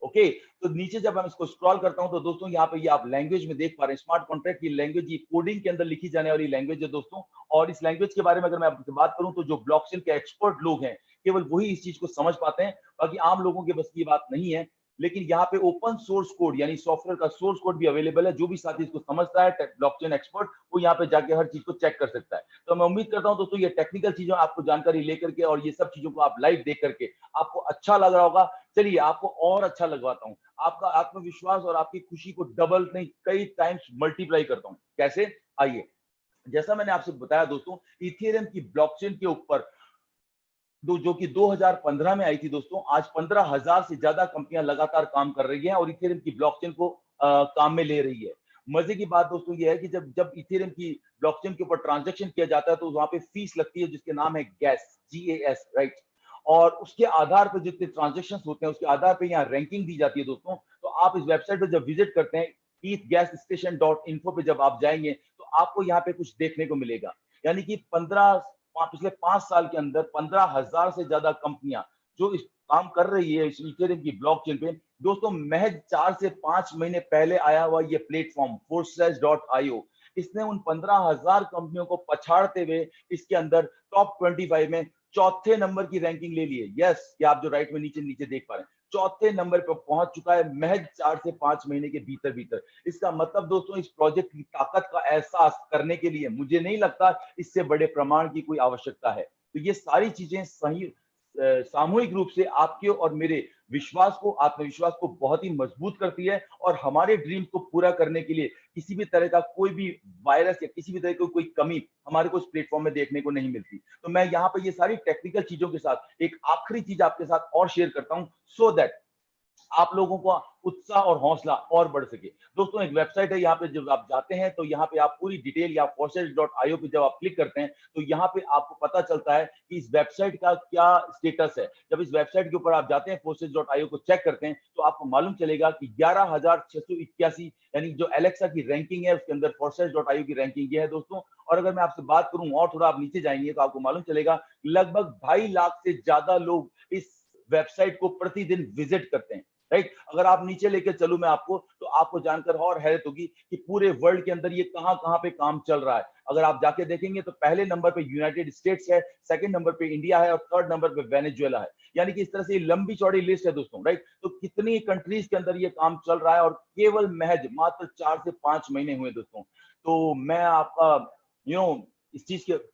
ओके तो नीचे जब हम इसको स्क्रॉल करता हूं तो दोस्तों यहाँ पे ये आप लैंग्वेज में देख पा रहे हैं, स्मार्ट कॉन्ट्रैक्ट की लैंग्वेज, ये कोडिंग के अंदर लिखी जाने वाली लैंग्वेज है दोस्तों। और इस लैंग्वेज के बारे में अगर मैं आपसे बात करूं तो जो ब्लॉकचेन के एक्सपर्ट लोग हैं केवल वही इस चीज को समझ पाते हैं, बाकी आम लोगों के बस की बात नहीं है। लेकिन यहाँ पे ओपन सोर्स कोड यानी सॉफ्टवेयर का सोर्स कोड भी अवेलेबल है, जो भी साथी इसको समझता है ब्लॉकचेन एक्सपर्ट वो यहाँ पे जाके हर चीज को चेक कर सकता है। तो मैं उम्मीद करता हूँ दोस्तों ये टेक्निकल चीजों आपको जानकारी लेकर के और ये सब चीजों को आप लाइव देख करके आपको अच्छा लग रहा होगा। चलिए आपको और अच्छा लगवाता हूँ, आपका आत्मविश्वास और आपकी खुशी को डबल नहीं कई टाइम्स मल्टीप्लाई करता हूँ। कैसे, आइए। जैसा मैंने आपसे बताया दोस्तों, इथेरियम की ब्लॉकचेन के ऊपर जो कि 2015 में आई थी दोस्तों, आज 15,000 से ज्यादा कंपनियां लगातार काम कर रही हैं और इथेरियम की ब्लॉकचेन को काम में ले रही है। मजे की बात दोस्तों ये है कि जब जब इथेरियम की ब्लॉकचेन के ऊपर ट्रांजैक्शन किया जाता है तो वहां पे फीस लगती है जिसके नाम है गैस, GAS, राइट। और उसके आधार पर जितने ट्रांजेक्शन होते हैं उसके आधार पर यहाँ रैंकिंग दी जाती है दोस्तों। तो आप इस वेबसाइट पर जब विजिट करते हैं ethgasstation.info पे जब आप जाएंगे तो आपको यहाँ पे कुछ देखने को मिलेगा। यानी कि पिछले 5 साल के अंदर 15,000 से ज्यादा कंपनियां जो इस काम कर रही है इस इथेरियम की ब्लॉकचेन पे दोस्तों। महज 4 से 5 महीने पहले आया हुआ ये प्लेटफॉर्म Forces.io, इसने उन 15,000 कंपनियों को पछाड़ते हुए इसके अंदर टॉप 25 में चौथे नंबर की रैंकिंग ले ली है। यस, ये आप जो राइट में नीचे नीचे देख पा रहे हैं, चौथे नंबर पर पहुंच चुका है महज 4 से 5 महीने के भीतर भीतर। इसका मतलब दोस्तों इस प्रोजेक्ट की ताकत का एहसास करने के लिए मुझे नहीं लगता इससे बड़े प्रमाण की कोई आवश्यकता है। तो ये सारी चीजें सही सामूहिक रूप से आपके और मेरे विश्वास को, आत्मविश्वास को बहुत ही मजबूत करती है और हमारे ड्रीम को पूरा करने के लिए किसी भी तरह का कोई भी वायरस या किसी भी तरह की कोई कमी हमारे को इस प्लेटफॉर्म में देखने को नहीं मिलती। तो मैं यहाँ पर ये सारी टेक्निकल चीजों के साथ एक आखिरी चीज आपके साथ और शेयर करता हूं सो दैट आप लोगों का उत्साह और हौसला और बढ़ सके। दोस्तों एक वेबसाइट है, यहाँ पे जब आप जाते हैं तो यहाँ पे आप पूरी डिटेल या forces.io पे जब आप क्लिक करते हैं तो यहाँ पे आपको पता चलता है कि इस वेबसाइट का क्या स्टेटस है। जब इस वेबसाइट के ऊपर आप जाते हैं forces.io को चेक करते हैं तो आपको मालूम चलेगा कि 11,681 यानी जो एलेक्सा की रैंकिंग है उसके अंदर forces.io की रैंकिंग ये है दोस्तों। और अगर मैं आपसे बात करूं और थोड़ा आप नीचे जाएंगे तो आपको मालूम चलेगा लगभग 2.5 लाख से ज्यादा लोग इस वेबसाइट को प्रतिदिन विजिट करते हैं, राइट। अगर आप नीचे लेके चलूं मैं आपको तो आपको जानकर और हैरत होगी कि पूरे वर्ल्ड के अंदर ये कहां कहां पे काम चल रहा है। अगर आप जाके देखेंगे तो पहले नंबर पे यूनाइटेड स्टेट्स है, सेकंड नंबर पे इंडिया है और थर्ड नंबर पे वेनेजुएला है। यानी कि इस तरह से लंबी चौड़ी लिस्ट है दोस्तों, राइट। तो कितनी कंट्रीज के अंदर ये काम चल रहा है और केवल महज मात्र 4 से 5 महीने हुए दोस्तों। तो मैं आपका इस चीज के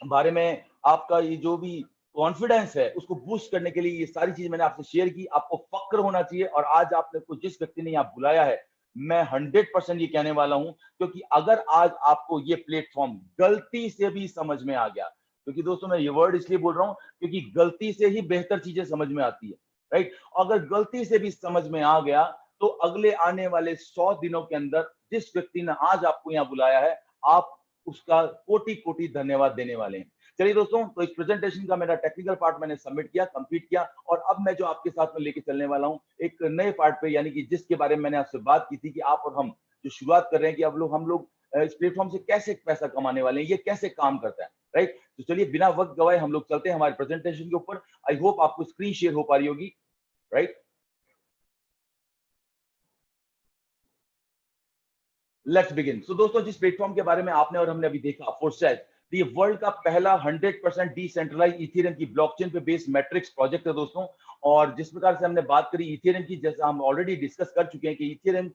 बारे में आपका ये जो भी कॉन्फिडेंस है उसको बूस्ट करने के लिए ये सारी चीज मैंने आपसे शेयर की। आपको फक्र होना चाहिए और आज आपने को जिस व्यक्ति ने यहाँ बुलाया है मैं 100% ये कहने वाला हूं क्योंकि अगर आज आपको ये प्लेटफॉर्म गलती से भी समझ में आ गया, क्योंकि दोस्तों मैं ये वर्ड इसलिए बोल रहा हूं क्योंकि गलती से ही बेहतर चीजें समझ में आती है, राइट। अगर गलती से भी समझ में आ गया तो अगले आने वाले 100 दिनों के अंदर जिस व्यक्ति ने आज आपको यहाँ बुलाया है आप उसका कोटि कोटि धन्यवाद देने वाले हैं। चलिए दोस्तों, तो इस प्रेजेंटेशन का मेरा टेक्निकल पार्ट मैंने सबमिट किया, कंप्लीट किया और अब मैं जो आपके साथ में लेके चलने वाला हूं एक नए पार्ट पे, यानी कि जिसके बारे में मैंने आपसे बात की थी कि आप और हम जो शुरुआत कर रहे हैं कि अब हम लोग इस प्लेटफॉर्म से कैसे पैसा कमाने वाले हैं, ये कैसे काम करता है, राइट। तो चलिए बिना वक्त गवाए हम लोग चलते हैं हमारे प्रेजेंटेशन के ऊपर। आई होप आपको स्क्रीन शेयर हो पा रही होगी, राइट। Let's begin. सो दोस्तों जिस प्लेटफॉर्म के बारे में आपने और हमने अभी देखा, फोर्सेस, ये वर्ल्ड का पहला 100% डिसेंट्रलाइज इथेरियम की ब्लॉकचेन पे बेस्ड मैट्रिक्स प्रोजेक्ट है दोस्तों। और जिस प्रकार से हमने बात करी इथेरियम की, जैसा हम ऑलरेडी डिस्कस कर चुके हैं कि इथेरियम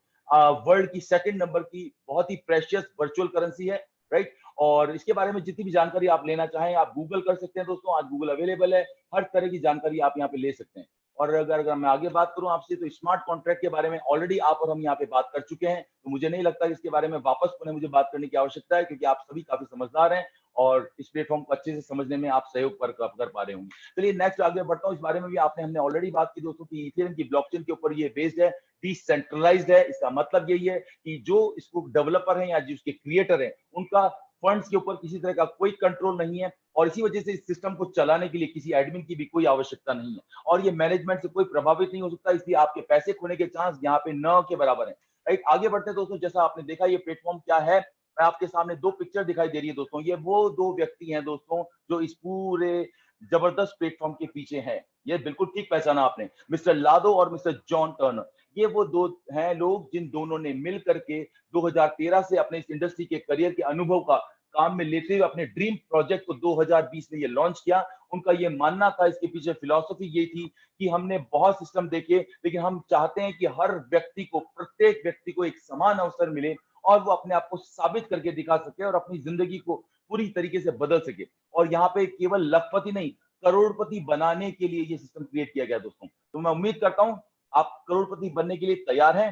वर्ल्ड की सेकंड नंबर की बहुत ही प्रेशियस वर्चुअल करेंसी है, राइट। और इसके बारे में जितनी भी जानकारी आप लेना चाहें आप गूगल कर सकते हैं दोस्तों, आज गूगल अवेलेबल है, हर तरह की जानकारी आप यहाँ पे ले सकते हैं। और अगर मैं आगे बात करूं आपसे तो स्मार्ट कॉन्ट्रैक्ट के बारे में ऑलरेडी आप और हम यहाँ पे बात कर चुके हैं, तो मुझे नहीं लगता इसके बारे में वापस पुनः मुझे बात करने की आवश्यकता है क्योंकि आप सभी काफी समझदार हैं और इस प्लेटफॉर्म को अच्छे से समझने में आप सहयोग कर पा रहे होंगे। चलिए नेक्स्ट आगे बढ़ता हूँ। इस बारे में भी हमने ऑलरेडी बात की दोस्तों कि इथेरियम की ब्लॉकचेन के ऊपर ये बेस्ड है, डिसेंट्रलाइज्ड है। इसका मतलब यही है कि जो इसको डेवलपर हैं या जो इसके क्रिएटर हैं उनका फंड्स के ऊपर किसी तरह का कोई कंट्रोल नहीं है और इसी वजह से इस सिस्टम को चलाने के लिए किसी एडमिन की भी कोई आवश्यकता नहीं है और ये मैनेजमेंट से कोई प्रभावित नहीं हो सकता, इसलिए आपके पैसे खोने के चांस यहाँ पे न के बराबर है, राइट। आगे बढ़ते हैं दोस्तों। जैसा आपने देखा ये प्लेटफॉर्म क्या है, मैं आपके सामने दो पिक्चर दिखाई दे रही है दोस्तों। ये वो दो व्यक्ति हैं दोस्तों जो इस पूरे जबरदस्त प्लेटफॉर्म के पीछे हैं। ये बिल्कुल ठीक पहचाना आपने, मिस्टर लादो और मिस्टर जॉन टर्नर। ये वो दो हैं लोग जिन दोनों ने मिल करके 2013 से अपने इस इंडस्ट्री के करियर के अनुभव का काम में लेते हुए अपने ड्रीम प्रोजेक्ट को 2020 में ये लॉन्च किया। उनका ये मानना था, इसके पीछे फिलॉसफी ये थी कि हमने बहुत सिस्टम देखे, लेकिन हम चाहते हैं कि हर व्यक्ति को, प्रत्येक व्यक्ति को एक समान अवसर मिले और वो अपने आप को साबित करके दिखा सके और अपनी जिंदगी को पूरी तरीके से बदल सके। और यहाँ पे केवल लखपति नहीं, करोड़पति बनाने के लिए ये सिस्टम क्रिएट किया गया दोस्तों। तो मैं उम्मीद करता हूं आप करोड़पति बनने के लिए तैयार हैं,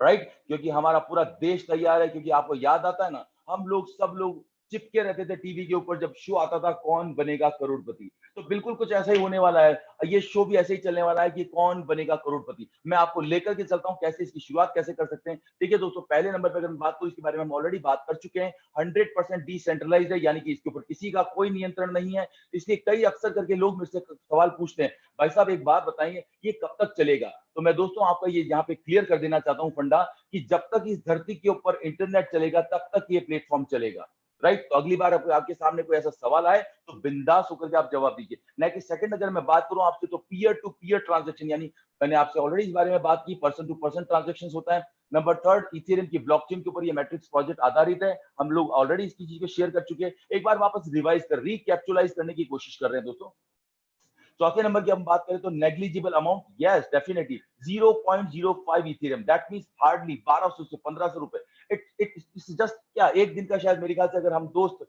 राइट? क्योंकि हमारा पूरा देश तैयार है। क्योंकि आपको याद आता है ना, हम लोग सब लोग चिपके रहते थे टीवी के ऊपर जब शो आता था कौन बनेगा करोड़पति। तो बिल्कुल कुछ ऐसा ही होने वाला है, ये शो भी ऐसे ही चलने वाला है कि कौन बनेगा करोड़पति। मैं आपको लेकर के चलता हूं कैसे इसकी शुरुआत कैसे कर सकते हैं। ठीक है दोस्तों, पहले नंबर पर अगर मैं बात करूं, इसके बारे में हम ऑलरेडी बात कर चुके हैं। 100% डिसेंट्रलाइज्ड है, यानी कि इसके ऊपर किसी का कोई नियंत्रण नहीं है। इसलिए कई अक्सर करके लोग मुझसे सवाल पूछते हैं, भाई साहब एक बात बताइए, ये कब तक चलेगा? तो मैं दोस्तों आपका ये यहाँ पे क्लियर कर देना चाहता हूं फंडा, कि जब तक इस धरती के ऊपर इंटरनेट चलेगा तब तक ये प्लेटफॉर्म चलेगा, राइट? तो अगली बार आपके सामने कोई ऐसा सवाल आए तो बिंदास होकर के आप जवाब दीजिए। नेक्स्ट सेकंड अगर मैं बात करूं आपसे, तो पीयर टू पीयर ट्रांजैक्शन, यानी मैंने आपसे ऑलरेडी इस बारे में बात की, पर्सन टू पर्सन ट्रांजैक्शन होता है। नंबर थर्ड, इथेरियम की ब्लॉकचेन के ऊपर ये मैट्रिक्स प्रोजेक्ट आधारित है। हम लोग ऑलरेडी इसकी चीज को शेयर कर चुके हैं, एक बार वापस रिवाइज कर रिकैप्चुलाइज करने की कोशिश कर रहे हैं दोस्तों। चौथे नंबर की हम बात करें तो negligible amount, yes definitely 0.05 Ethereum, that means hardly 1200 से 1500 रुपए। इट्स जस्ट क्या एक दिन का, शायद मेरे ख्याल से अगर हम दोस्त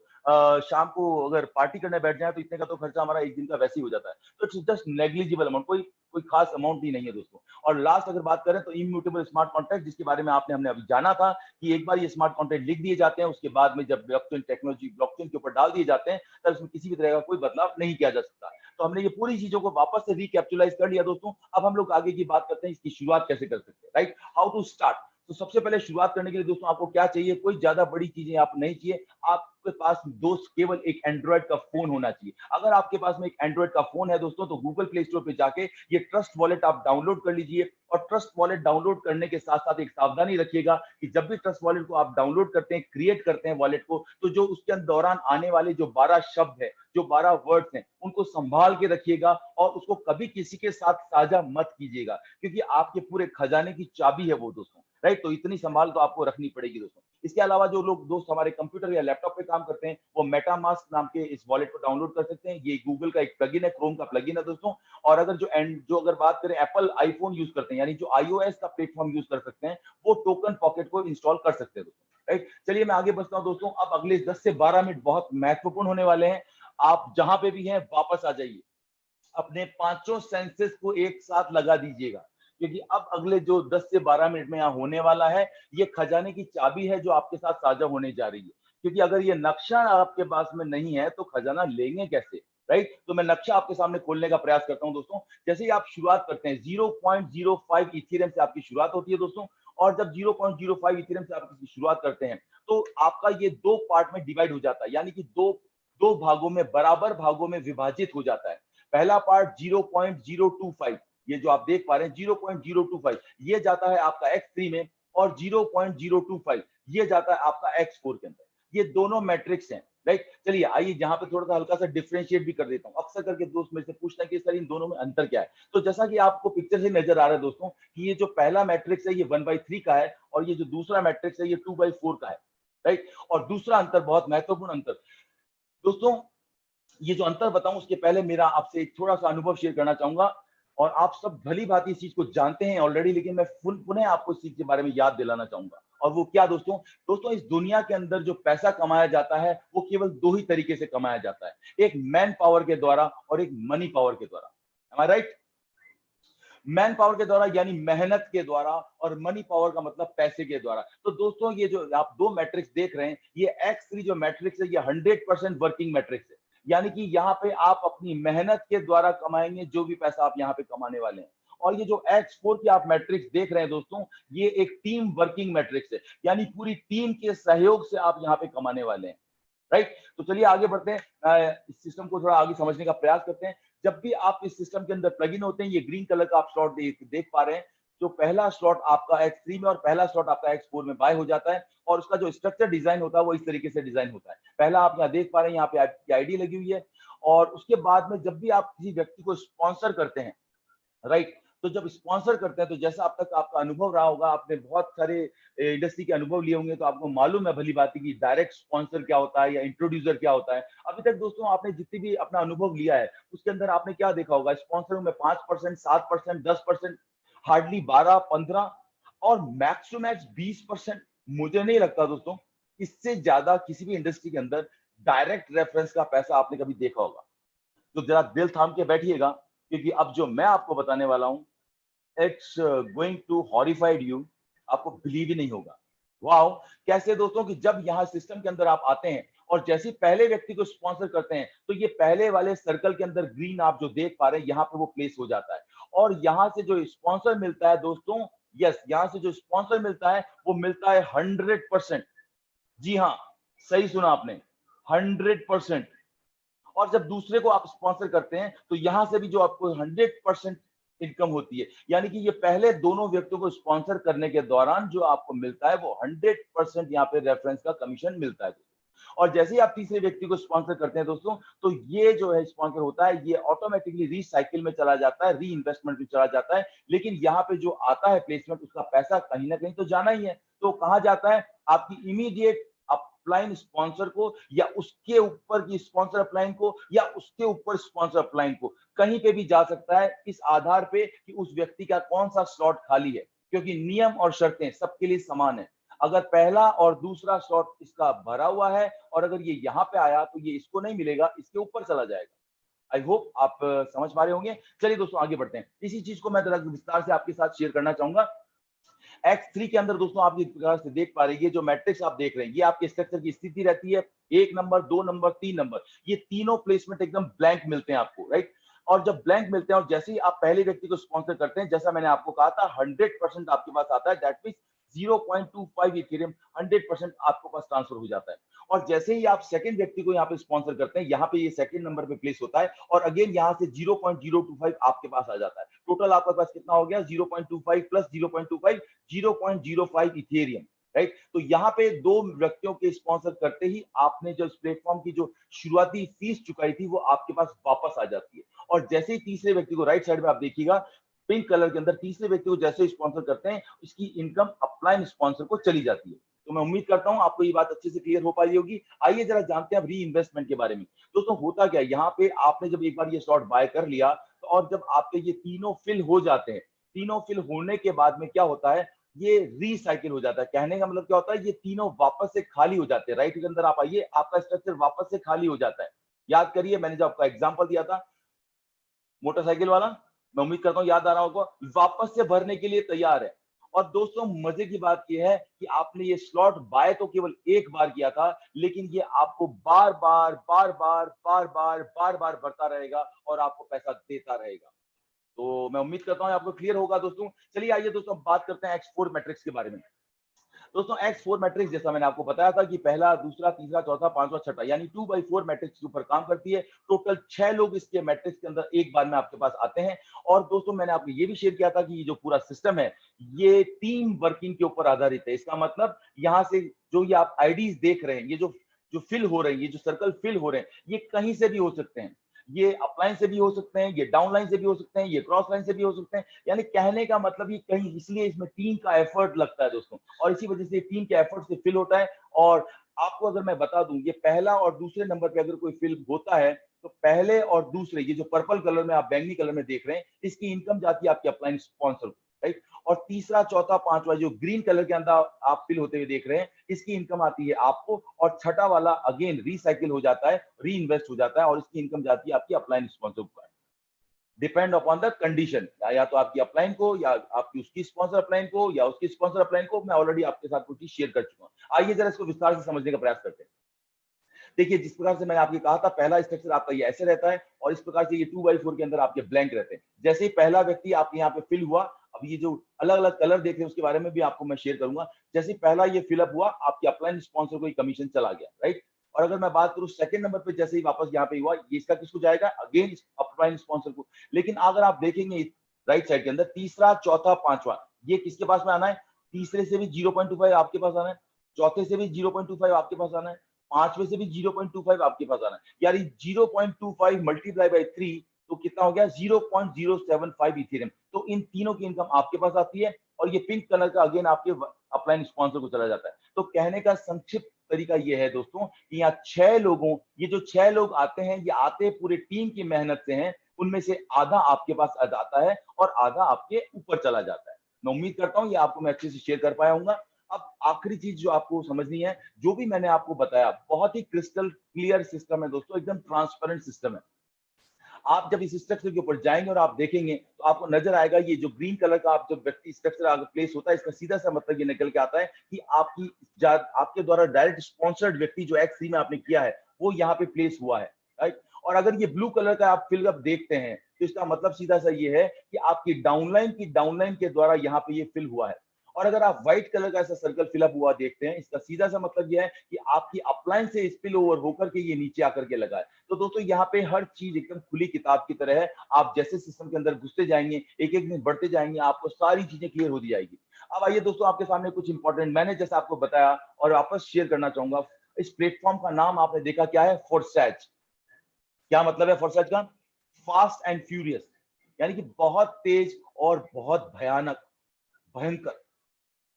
शाम को अगर पार्टी करने बैठ जाए तो इतने का तो खर्चा हमारा एक दिन का वैसे ही हो जाता है। तो इट्स जस्ट नेग्लिजिबल अमाउंट, कोई कोई खास अमाउंट ही नहीं है दोस्तों। और लास्ट अगर बात करें तो इम्यूटेबल स्मार्ट कॉन्ट्रैक्ट, जिसके बारे में हमने अभी जाना था कि एक बार ये स्मार्ट कॉन्ट्रैक्ट लिख दिए जाते हैं, उसके बाद में जब ब्लॉकचेन टेक्नोलॉजी ब्लॉकचेन के ऊपर डाल दिए जाते हैं, तब इसमें किसी भी तरह का कोई बदलाव नहीं किया जा सकता। तो हमने ये पूरी चीजों को वापस से रिकैप्चुलाइज कर लिया दोस्तों। अब हम लोग आगे की बात करते हैं, इसकी शुरुआत कैसे कर सकते हैं, राइट? How to start. तो सबसे पहले शुरुआत करने के लिए दोस्तों आपको क्या चाहिए? कोई ज्यादा बड़ी चीजें आप नहीं चाहिए। आपके पास दोस्त केवल एक एंड्रॉइड का फोन होना चाहिए। अगर आपके पास में एक एंड्रॉइड का फोन है दोस्तों, तो गूगल प्ले स्टोर पे जाके ये ट्रस्ट वॉलेट आप डाउनलोड कर लीजिए। और ट्रस्ट वॉलेट डाउनलोड करने के साथ साथ एक सावधानी रखिएगा कि जब भी ट्रस्ट वॉलेट को आप डाउनलोड करते हैं, क्रिएट करते हैं वॉलेट को, तो जो उसके दौरान आने वाले जो 12 शब्द है, जो 12 वर्ड्स हैं, उनको संभाल के रखिएगा और उसको कभी किसी के साथ साझा मत कीजिएगा, क्योंकि आपके पूरे खजाने की चाबी है वो दोस्तों, राइट? तो इतनी संभाल तो आपको रखनी पड़ेगी दोस्तों। इसके अलावा जो लोग दोस्त हमारे कंप्यूटर या लैपटॉप पे काम करते हैं, वो मेटामास्क नाम के इस वॉलेट को डाउनलोड कर सकते हैं। ये गूगल का एक प्लगइन है, क्रोम का प्लगइन है दोस्तों। और अगर जो अगर बात करें एप्पल आईफोन यूज करते हैं, यानी जो iOS का प्लेटफॉर्म यूज कर सकते हैं, वो टोकन पॉकेट को इंस्टॉल कर सकते हैं दोस्तों, राइट? चलिए मैं आगे बढ़ता हूं दोस्तों। अब अगले 10 से 12 मिनट बहुत महत्वपूर्ण होने वाले हैं। आप जहां पे भी हैं वापस आ जाइए, अपने पांचों सेंसेस को एक साथ लगा दीजिएगा, क्योंकि अब अगले जो 10 से 12 मिनट में यहाँ होने वाला है, ये खजाने की चाबी है जो आपके साथ साझा होने जा रही है। क्योंकि अगर ये नक्शा आपके पास में नहीं है तो खजाना लेंगे कैसे, राइट? तो मैं नक्शा आपके सामने खोलने का प्रयास करता हूं दोस्तों। जैसे ही आप शुरुआत करते हैं, 0.05 इथेरियम से आपकी शुरुआत होती है दोस्तों। और जब 0.05 इथेरियम से आप इसकी शुरुआत करते हैं, तो आपका ये दो पार्ट में डिवाइड हो जाता है, यानी कि दो दो भागों में, बराबर भागों में विभाजित हो जाता है। पहला पार्ट 0.025, ये जो आप देख पा रहे हैं 0.025, ये जाता है आपका X3 में, और 0.025 ये जाता है आपका X4 के अंदर। ये दोनों मैट्रिक्स हैं, राइट? चलिए आइए यहाँ पे थोड़ा सा हल्का सा डिफरेंशिएट भी कर देता हूँ। अक्सर करके दोस्त मेरे से पूछते हैं कि सर इन दोनों में अंतर क्या है। तो जैसा कि आपको पिक्चर से नजर आ रहा है दोस्तों, कि ये जो पहला मैट्रिक्स है ये 1/3 का है, और ये जो दूसरा मैट्रिक्स है ये 2/4 का है, राइट? और दूसरा अंतर, बहुत महत्वपूर्ण अंतर दोस्तों, ये जो अंतर बताऊं उसके पहले मेरा आपसे एक थोड़ा सा अनुभव शेयर करना चाहूंगा। और आप सब भली भांति इस चीज को जानते हैं ऑलरेडी, लेकिन मैं पुनः आपको इस चीज के बारे में याद दिलाना चाहूंगा। और वो क्या दोस्तों? दोस्तों, इस दुनिया के अंदर जो पैसा कमाया जाता है वो केवल दो ही तरीके से कमाया जाता है, एक मैन पावर के द्वारा और एक मनी पावर के द्वारा। एम आई राइट? मैन पावर के द्वारा यानी मेहनत के द्वारा, और मनी पावर का मतलब पैसे के द्वारा। तो दोस्तों, ये जो आप दो मैट्रिक्स देख रहे हैं, ये X3 जो मैट्रिक्स है ये 100% वर्किंग मैट्रिक्स है, यानी कि यहाँ पे आप अपनी मेहनत के द्वारा कमाएंगे जो भी पैसा आप यहाँ पे कमाने वाले हैं। और ये जो X4 की आप मैट्रिक्स देख रहे हैं दोस्तों, ये एक टीम वर्किंग मैट्रिक्स है, यानी पूरी टीम के सहयोग से आप यहाँ पे कमाने वाले हैं, राइट? तो चलिए आगे बढ़ते हैं, इस सिस्टम को थोड़ा आगे समझने का प्रयास करते हैं। जब भी आप इस सिस्टम के अंदर प्लग इन होते हैं, ये ग्रीन कलर का आप स्लॉट देख पा रहे हैं, जो पहला स्लॉट आपका X3 में और पहला स्लॉट आपका X4 में बाय हो जाता है। और उसका जो स्ट्रक्चर डिजाइन होता है वो इस तरीके से डिजाइन होता है। पहला आप यहाँ देख पा रहे हैं, यहाँ पे आपकी आईडी लगी हुई है, और उसके बाद में जब भी आप किसी व्यक्ति को स्पॉन्सर करते हैं, राइट, तो जब स्पॉन्सर करते हैं तो जैसा अब तक आपका अनुभव रहा होगा, आपने बहुत सारे इंडस्ट्री के अनुभव लिए होंगे, तो आपको मालूम है भली बात कि डायरेक्ट स्पॉन्सर क्या होता है या इंट्रोड्यूसर क्या होता है। अभी तक दोस्तों आपने जितनी भी अपना अनुभव लिया है उसके अंदर आपने क्या देखा होगा, स्पॉन्सर में 5%, 7%, 10%, हार्डली 12, 15 और मैक्स टू मैक्स 20%। मुझे नहीं लगता दोस्तों इससे ज्यादा किसी भी इंडस्ट्री के अंदर डायरेक्ट रेफरेंस का पैसा आपने कभी देखा होगा। तो जरा दिल थाम के बैठिएगा, क्योंकि अब जो मैं आपको बताने वाला हूं, it's going to horrified you. आपको बिलीव ही नहीं होगा। वाओ, कैसे दोस्तों कि जब यहाँ सिस्टम के अंदर आप आते हैं और जैसे पहले व्यक्ति को स्पॉन्सर करते हैं तो ये पहले वाले सर्कल के अंदर ग्रीन आप जो देख पा रहे हैं यहाँ पे वो प्लेस हो जाता है। और यहाँ से जो स्पॉन्सर मिलता है दोस्तों, यस, यहाँ से जो स्पॉन्सर मिलता है वो मिलता है 100%। जी हाँ, सही सुना आपने, 100%। और जब दूसरे को आप स्पॉन्सर करते हैं तो यहां से भी जो आपको 100% इनकम होती है, यानी कि ये पहले दोनों व्यक्तियों को स्पॉन्सर करने के दौरान जो आपको मिलता है वो 100% यहाँ पे रेफरेंस का कमीशन मिलता है। और जैसे ही आप तीसरे व्यक्ति को स्पॉन्सर करते हैं दोस्तों, तो ये जो है स्पॉन्सर होता है ये ऑटोमेटिकली रीसाइकिल में चला जाता है, री इन्वेस्टमेंट में चला जाता है। लेकिन यहाँ पे जो आता है प्लेसमेंट, उसका पैसा कहीं ना कहीं तो जाना ही है। तो कहाँ जाता है, आपकी इमीडिएट अपलाइन स्पॉन्सर को, या उसके ऊपर की स्पॉन्सर अपलाइन को, या उसके ऊपर स्पॉन्सर अपलाइन को, कहीं पे भी जा सकता है इस आधार पे कि उस व्यक्ति का कौन सा स्लॉट खाली है। क्योंकि नियम और शर्तें सबके लिए समान है। अगर पहला और दूसरा स्लॉट इसका भरा हुआ है और अगर ये यहाँ पे आया तो ये इसको नहीं मिलेगा, इसके ऊपर चला जाएगा। आई होप आप समझ पा रहे होंगे। चलिए दोस्तों आगे बढ़ते हैं। इसी चीज को मैं जरा विस्तार से आपके साथ शेयर करना चाहूंगा। X3 के अंदर दोस्तों आप इस प्रकार से देख पा रहे हैं, ये जो मैट्रिक्स आप देख रहे हैं ये आपके स्ट्रक्चर की स्थिति रहती है। 1 नंबर, 2 नंबर, 3 नंबर, ये तीनों प्लेसमेंट एकदम ब्लैंक मिलते हैं आपको, राइट। और जब ब्लैंक मिलते हैं और जैसे ही आप पहले व्यक्ति को स्पॉन्सर करते हैं, जैसा मैंने आपको कहा था 100% आपके पास आता है, दैट मींस 0.25 इथेरियम 100% आपके पास ट्रांसफर हो जाता है। और जैसे ही आप सेकंड व्यक्ति को यहाँ पे स्पॉन्सर करते हैं, यहाँ पे ये सेकंड नंबर पे प्लेस होता है और अगेन यहाँ से 0.025 आपके पास आ जाता है। टोटल आपके पास कितना हो गया, 0.25 प्लस 0.25, 0.05 इथेरियम, राइट। तो यहाँ पे दो व्यक्तियों के स्पॉन्सर करते ही आपने जो इस प्लेटफॉर्म की जो शुरुआती फीस चुकाई थी वो आपके पास वापस आ जाती है। और जैसे ही तीसरे व्यक्ति को, राइट साइड में आप देखिएगा पिंक कलर के अंदर, तीसरे व्यक्ति को जैसे स्पॉन्सर करते हैं इसकी इनकम अपलाइन स्पॉन्सर को चली जाती है। तो मैं उम्मीद करता हूं आपको ये बात अच्छे से क्लियर हो पाई होगी। आइए जरा जानते हैं अब री इन्वेस्टमेंट के बारे में। दोस्तों होता क्या है, यहाँ पे आपने जब एक बार ये स्लॉट बाय कर लिया तो और जब आपके ये तीनों फिल हो जाते हैं, तीनों फिल होने के बाद में क्या होता है, ये रीसाइकिल हो जाता है। कहने का मतलब क्या होता है, ये तीनों वापस से खाली हो जाते हैं। राइट के अंदर आप आइए, आपका स्ट्रक्चर वापस से खाली हो जाता है। याद करिए मैंने जो आपका एग्जांपल दिया था मोटरसाइकिल वाला, मैं उम्मीद करता हूं याद आ रहा होगा, वापस से भरने के लिए तैयार है। और दोस्तों मजे की बात यह है कि आपने ये स्लॉट बाय तो केवल एक बार किया था, लेकिन ये आपको बार बार बार बार बार बार बार बार भरता रहेगा और आपको पैसा देता रहेगा। तो मैं उम्मीद करता हूं आपको क्लियर होगा दोस्तों। चलिए आइए दोस्तों बात करते हैं X4 मैट्रिक्स के बारे में। दोस्तों X4 मैट्रिक्स जैसा मैंने आपको बताया था कि पहला, दूसरा, तीसरा, चौथा, पांचवा, छठा, यानी 2/4 मैट्रिक्स के ऊपर काम करती है। टोटल 6 लोग इसके मैट्रिक्स के अंदर एक बार में आपके पास आते हैं। और दोस्तों मैंने आपको ये भी शेयर किया था कि ये जो पूरा सिस्टम है ये टीम वर्किंग के ऊपर आधारित है। इसका मतलब यहाँ से जो ये आप आईडीज देख रहे हैं, ये जो जो फिल हो रहे हैं, ये जो सर्कल फिल हो रहे हैं, ये कहीं से भी हो सकते हैं। ये अपलाइन से भी हो सकते हैं, ये डाउनलाइन से भी हो सकते हैं, ये क्रॉस लाइन से भी हो सकते हैं। यानी कहने का मतलब ये कहीं, इसलिए इसमें टीम का एफर्ट लगता है दोस्तों, और इसी वजह से टीम के एफर्ट से फिल होता है। और आपको अगर मैं बता दूं, ये पहला और दूसरे नंबर पे अगर कोई फिल होता है तो पहले और दूसरे, ये जो पर्पल कलर में आप बैंगनी कलर में देख रहे हैं, इसकी इनकम जाती है आपके अपलाइन स्पॉन्सर को, राइट। और तीसरा, चौथा, पांचवा जो ग्रीन कलर के अंदर आप फिल होते हुए देख रहे हैं, इसकी इनकम आती है आपको। और छठा वाला अगेन रिसाइकिल हो जाता है, री इन्वेस्ट हो जाता है और इसकी इनकम जाती है आपकी अपलाइन स्पॉन्सर को। डिपेंड अपॉन द कंडीशन, या तो आपकी अपलाइन को, या आपकी उसकी स्पॉन्सर अपलाइन को, या उसकी स्पॉन्सर अपलाइन को। मैं ऑलरेडी आपके साथ कुछ चीज शेयर कर चुका हूं। आइए जरा इसको विस्तार से समझने का प्रयास करते हैं। देखिए जिस प्रकार से मैंने आपको कहा था, पहला स्ट्रक्चर आपका ये ऐसे रहता है और इस प्रकार से ये 2/4 के अंदर आपके ब्लैंक रहते हैं। जैसे ही पहला व्यक्ति आपके यहाँ पे फिल हुआ, अब ये जो अलग अलग कलर देख रहे हैं उसके बारे में भी आपको मैं शेयर करूंगा। जैसे ही पहला ये फिलअप हुआ, आपके अपलाइन स्पॉन्सर को कमीशन चला गया, राइट। और अगर मैं बात करूं सेकंड नंबर पे, जैसे ही वापस यहाँ पे हुआ, ये इसका किसको जाएगा, अगेन अपलाइन स्पॉन्सर को। लेकिन अगर आप देखेंगे राइट साइड के अंदर, तीसरा, चौथा, पांचवा, ये किसके पास में आना है, तीसरे से भी 0.25 आपके पास आना है, चौथे से भी 0.25 आपके पास आना है, 5 में से भी 0.25 आपके पास आना है, यानी 0.25 मल्टीप्लाई बाय 3 तो कितना हो गया 0.075 इथेरियम। तो इन तीनों की इनकम आपके पास आती है और ये पिंक कलर का अगेन आपके अपलाइन स्पॉन्सर को चला जाता है। तो कहने का संक्षिप्त तरीका ये है दोस्तों कि यहाँ 6 लोगों, ये जो 6 लोग आते हैं ये आते पूरे टीम की मेहनत से हैं, उनमें से आधा आपके पास आ जाता है और आधा आपके ऊपर चला जाता है। मैं उम्मीद करता हूं ये आपको मैं अच्छे से शेयर कर पाया हूँ। अब आखिरी चीज जो आपको समझनी है, जो भी मैंने आपको बताया बहुत ही क्रिस्टल क्लियर सिस्टम है दोस्तों, एकदम ट्रांसपेरेंट सिस्टम है। आप जब इस स्ट्रक्चर के ऊपर जाएंगे और आप देखेंगे तो आपको नजर आएगा ये जो ग्रीन कलर का आप जब व्यक्ति स्ट्रक्चर आगे प्लेस होता है, इसका सीधा सा मतलब ये निकल के आता है कि आपके द्वारा डायरेक्ट स्पॉन्सर्ड व्यक्ति जो X3 में आपने किया है वो यहाँ पे प्लेस हुआ है, राइट। और अगर ये ब्लू कलर का आप फिल अप देखते हैं तो इसका मतलब सीधा सा ये है कि आपकी डाउनलाइन के द्वारा यहाँ पे ये फिल हुआ है। और अगर आप व्हाइट कलर का ऐसा सर्कल फिलअप हुआ देखते हैं, इसका सीधा सा मतलब यह है कि आपकी अपलाइन से स्पिल ओवर होकर के ये नीचे आकर के लगा है। तो दोस्तों यहाँ पे हर चीज एकदम खुली किताब की तरह है। आप जैसे सिस्टम के अंदर घुसते जाएंगे, एक एक दिन बढ़ते जाएंगे, आपको सारी चीजें क्लियर होती जाएगी। अब आइए दोस्तों आपके सामने कुछ इंपॉर्टेंट मैंने जैसा आपको बताया और वापस शेयर करना चाहूंगा। इस प्लेटफॉर्म का नाम आपने देखा क्या है, फोर्सेज। क्या मतलब है फोर्सेज का? फास्ट एंड फ्यूरियस, यानी कि बहुत तेज और बहुत भयानक, भयंकर।